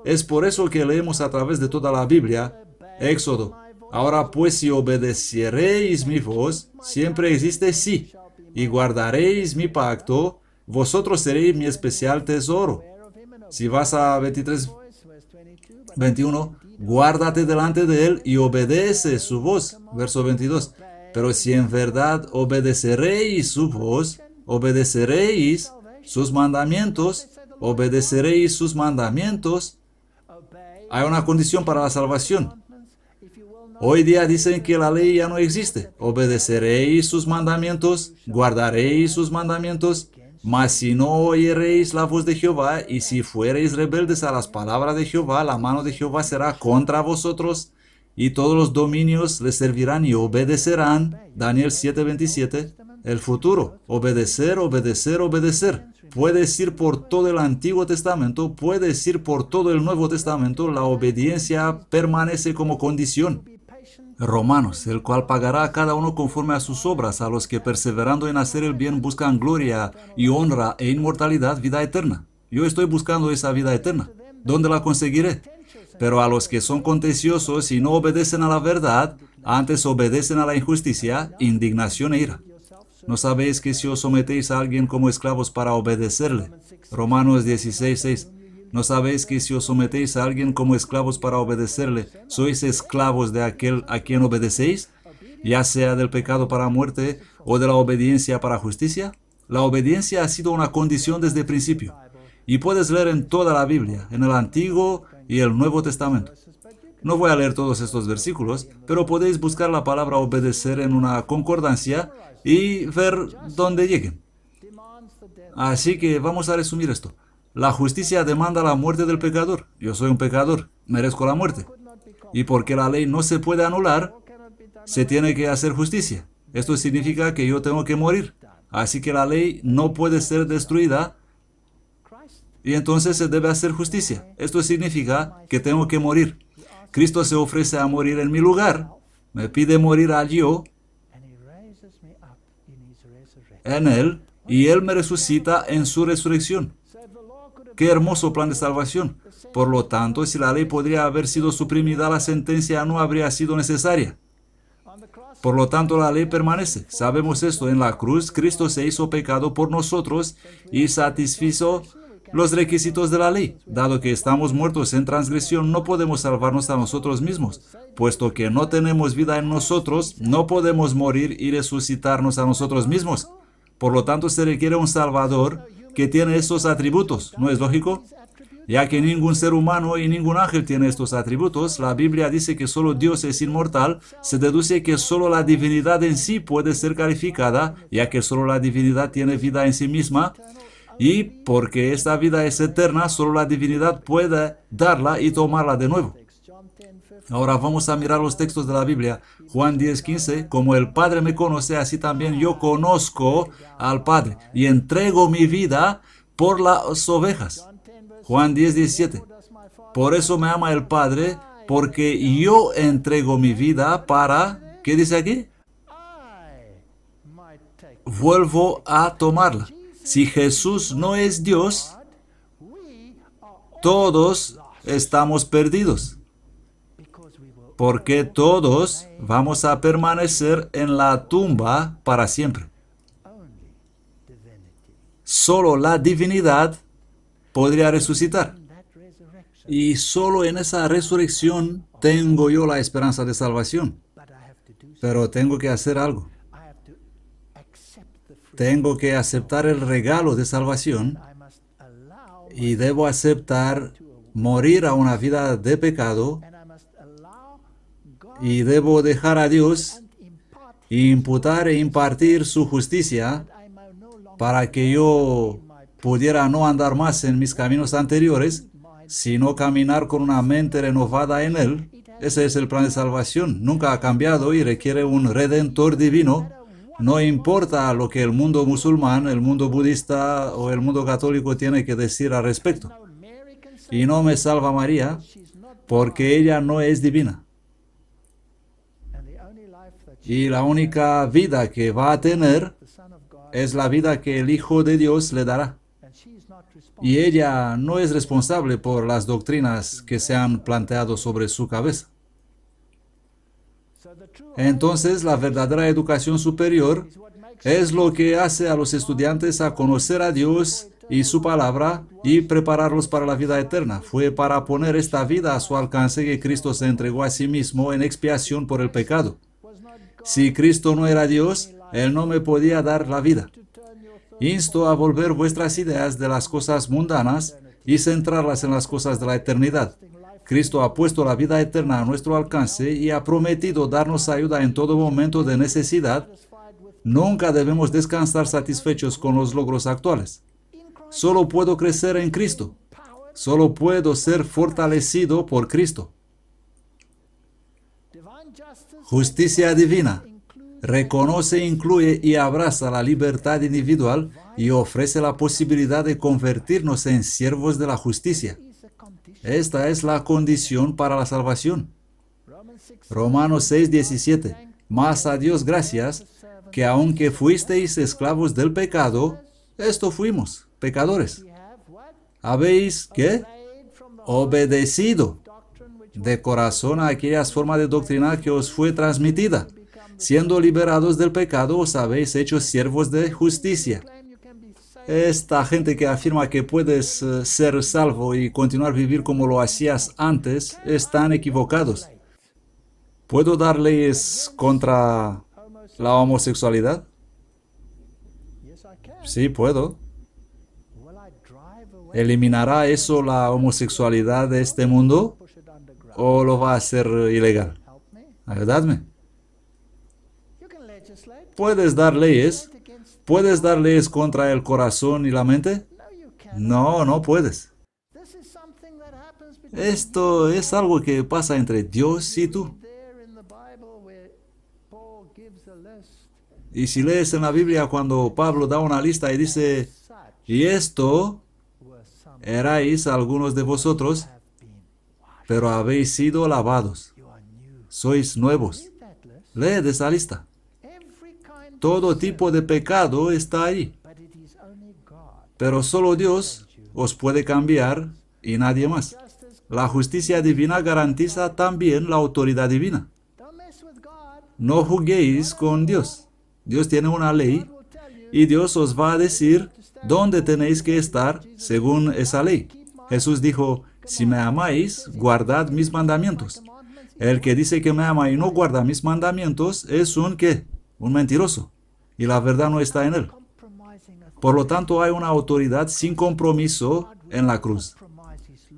Es por eso que leemos a través de toda la Biblia, Éxodo. Ahora pues, si obedeceréis mi voz, siempre existe sí, y guardaréis mi pacto, vosotros seréis mi especial tesoro. Si vas a 21, guárdate delante de él y obedece su voz. Verso 22. Pero si en verdad obedeceréis su voz, obedeceréis sus mandamientos, obedeceréis sus mandamientos. Hay una condición para la salvación. Hoy día dicen que la ley ya no existe. Obedeceréis sus mandamientos, guardaréis sus mandamientos, mas si no oyereis la voz de Jehová, y si fuereis rebeldes a las palabras de Jehová, la mano de Jehová será contra vosotros, y todos los dominios le servirán y obedecerán. Daniel 7:27. El futuro. Obedecer, obedecer, obedecer. Puedes ir por todo el Antiguo Testamento, puedes ir por todo el Nuevo Testamento, la obediencia permanece como condición. Romanos, el cual pagará a cada uno conforme a sus obras, a los que perseverando en hacer el bien buscan gloria y honra e inmortalidad, vida eterna. Yo estoy buscando esa vida eterna. ¿Dónde la conseguiré? Pero a los que son contenciosos y no obedecen a la verdad, antes obedecen a la injusticia, indignación e ira. ¿No sabéis que si os sometéis a alguien como esclavos para obedecerle? Romanos 16:6. ¿No sabéis que si os sometéis a alguien como esclavos para obedecerle, sois esclavos de aquel a quien obedecéis, ya sea del pecado para muerte o de la obediencia para justicia? La obediencia ha sido una condición desde el principio. Y puedes leer en toda la Biblia, en el Antiguo y el Nuevo Testamento. No voy a leer todos estos versículos, pero podéis buscar la palabra obedecer en una concordancia y ver dónde lleguen. Así que vamos a resumir esto. La justicia demanda la muerte del pecador. Yo soy un pecador, merezco la muerte. Y porque la ley no se puede anular, se tiene que hacer justicia. Esto significa que yo tengo que morir. Así que la ley no puede ser destruida y entonces se debe hacer justicia. Esto significa que tengo que morir. Cristo se ofrece a morir en mi lugar, me pide morir al yo en Él y Él me resucita en su resurrección. ¡Qué hermoso plan de salvación! Por lo tanto, si la ley podría haber sido suprimida, la sentencia no habría sido necesaria. Por lo tanto, la ley permanece. Sabemos esto. En la cruz, Cristo se hizo pecado por nosotros y satisfizo los requisitos de la ley. Dado que estamos muertos en transgresión, no podemos salvarnos a nosotros mismos. Puesto que no tenemos vida en nosotros, no podemos morir y resucitarnos a nosotros mismos. Por lo tanto, se requiere un Salvador que tiene estos atributos. ¿No es lógico? Ya que ningún ser humano y ningún ángel tiene estos atributos, la Biblia dice que solo Dios es inmortal, se deduce que solo la divinidad en sí puede ser calificada, ya que solo la divinidad tiene vida en sí misma, y porque esta vida es eterna, solo la divinidad puede darla y tomarla de nuevo. Ahora vamos a mirar los textos de la Biblia. Juan 10:15, como el Padre me conoce, así también yo conozco al Padre y entrego mi vida por las ovejas. Juan 10:17, por eso me ama el Padre, porque yo entrego mi vida para, ¿qué dice aquí? Vuelvo a tomarla. Si Jesús no es Dios, todos estamos perdidos, porque todos vamos a permanecer en la tumba para siempre. Solo la divinidad podría resucitar. Y solo en esa resurrección tengo yo la esperanza de salvación. Pero tengo que hacer algo. Tengo que aceptar el regalo de salvación y debo aceptar morir a una vida de pecado y debo dejar a Dios imputar e impartir su justicia para que yo pudiera no andar más en mis caminos anteriores, sino caminar con una mente renovada en Él. Ese es el plan de salvación. Nunca ha cambiado y requiere un redentor divino. No importa lo que el mundo musulmán, el mundo budista o el mundo católico tiene que decir al respecto. Y no me salva María porque ella no es divina. Y la única vida que va a tener es la vida que el Hijo de Dios le dará. Y ella no es responsable por las doctrinas que se han planteado sobre su cabeza. Entonces, la verdadera educación superior es lo que hace a los estudiantes a conocer a Dios y su palabra y prepararlos para la vida eterna. Fue para poner esta vida a su alcance que Cristo se entregó a sí mismo en expiación por el pecado. Si Cristo no era Dios, Él no me podía dar la vida. Insto a volver vuestras ideas de las cosas mundanas y centrarlas en las cosas de la eternidad. Cristo ha puesto la vida eterna a nuestro alcance y ha prometido darnos ayuda en todo momento de necesidad. Nunca debemos descansar satisfechos con los logros actuales. Solo puedo crecer en Cristo. Solo puedo ser fortalecido por Cristo. Justicia divina. Reconoce, incluye y abraza la libertad individual y ofrece la posibilidad de convertirnos en siervos de la justicia. Esta es la condición para la salvación. Romanos 6:17. Mas a Dios gracias, que aunque fuisteis esclavos del pecado, esto fuimos, pecadores. ¿Habéis qué? Obedecido de corazón a aquellas formas de doctrina que os fue transmitida. Siendo liberados del pecado, os habéis hecho siervos de justicia. Esta gente que afirma que puedes ser salvo y continuar a vivir como lo hacías antes, están equivocados. ¿Puedo dar leyes contra la homosexualidad? Sí, puedo. ¿Eliminará eso la homosexualidad de este mundo o lo va a hacer ilegal? Ayudadme. ¿Puedes dar leyes contra el corazón y la mente? No, no puedes. Esto es algo que pasa entre Dios y tú. Y si lees en la Biblia cuando Pablo da una lista y dice, y esto erais algunos de vosotros, pero habéis sido lavados, sois nuevos. Lee de esa lista. Todo tipo de pecado está ahí, pero solo Dios os puede cambiar y nadie más. La justicia divina garantiza también la autoridad divina. No juguéis con Dios. Dios tiene una ley y Dios os va a decir dónde tenéis que estar según esa ley. Jesús dijo, si me amáis, guardad mis mandamientos. El que dice que me ama y no guarda mis mandamientos es un ¿qué? Un mentiroso. Y la verdad no está en él. Por lo tanto, hay una autoridad sin compromiso en la cruz.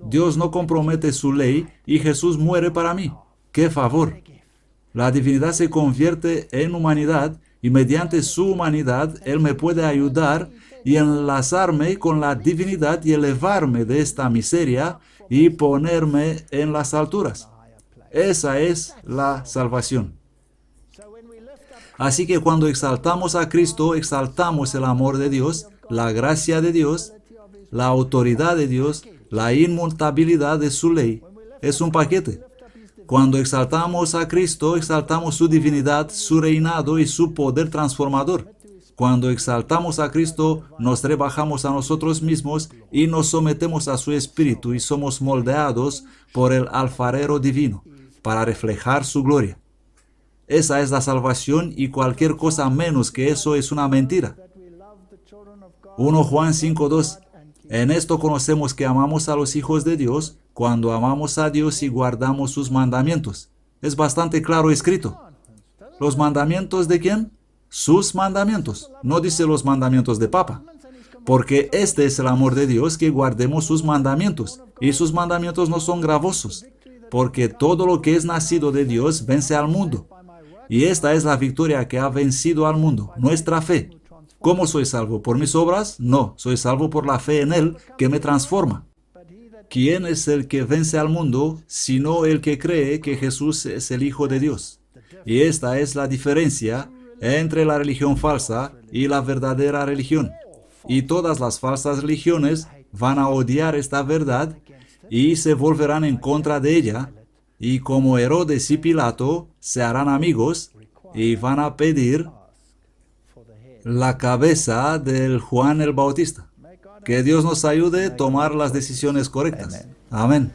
Dios no compromete su ley y Jesús muere para mí. ¡Qué favor! La divinidad se convierte en humanidad y mediante su humanidad Él me puede ayudar y enlazarme con la divinidad y elevarme de esta miseria y ponerme en las alturas. Esa es la salvación. Así que cuando exaltamos a Cristo, exaltamos el amor de Dios, la gracia de Dios, la autoridad de Dios, la inmutabilidad de su ley. Es un paquete. Cuando exaltamos a Cristo, exaltamos su divinidad, su reinado y su poder transformador. Cuando exaltamos a Cristo, nos rebajamos a nosotros mismos y nos sometemos a su Espíritu y somos moldeados por el alfarero divino para reflejar su gloria. Esa es la salvación y cualquier cosa menos que eso es una mentira. 1 Juan 5:2. En esto conocemos que amamos a los hijos de Dios cuando amamos a Dios y guardamos sus mandamientos. Es bastante claro escrito. ¿Los mandamientos de quién? Sus mandamientos. No dice los mandamientos de Papa. Porque este es el amor de Dios, que guardemos sus mandamientos. Y sus mandamientos no son gravosos. Porque todo lo que es nacido de Dios vence al mundo. Y esta es la victoria que ha vencido al mundo, nuestra fe. ¿Cómo soy salvo? ¿Por mis obras? No, soy salvo por la fe en Él que me transforma. ¿Quién es el que vence al mundo sino el que cree que Jesús es el Hijo de Dios? Y esta es la diferencia entre la religión falsa y la verdadera religión. Y todas las falsas religiones van a odiar esta verdad y se volverán en contra de ella. Y como Herodes y Pilato se harán amigos y van a pedir la cabeza del Juan el Bautista. Que Dios nos ayude a tomar las decisiones correctas. Amén.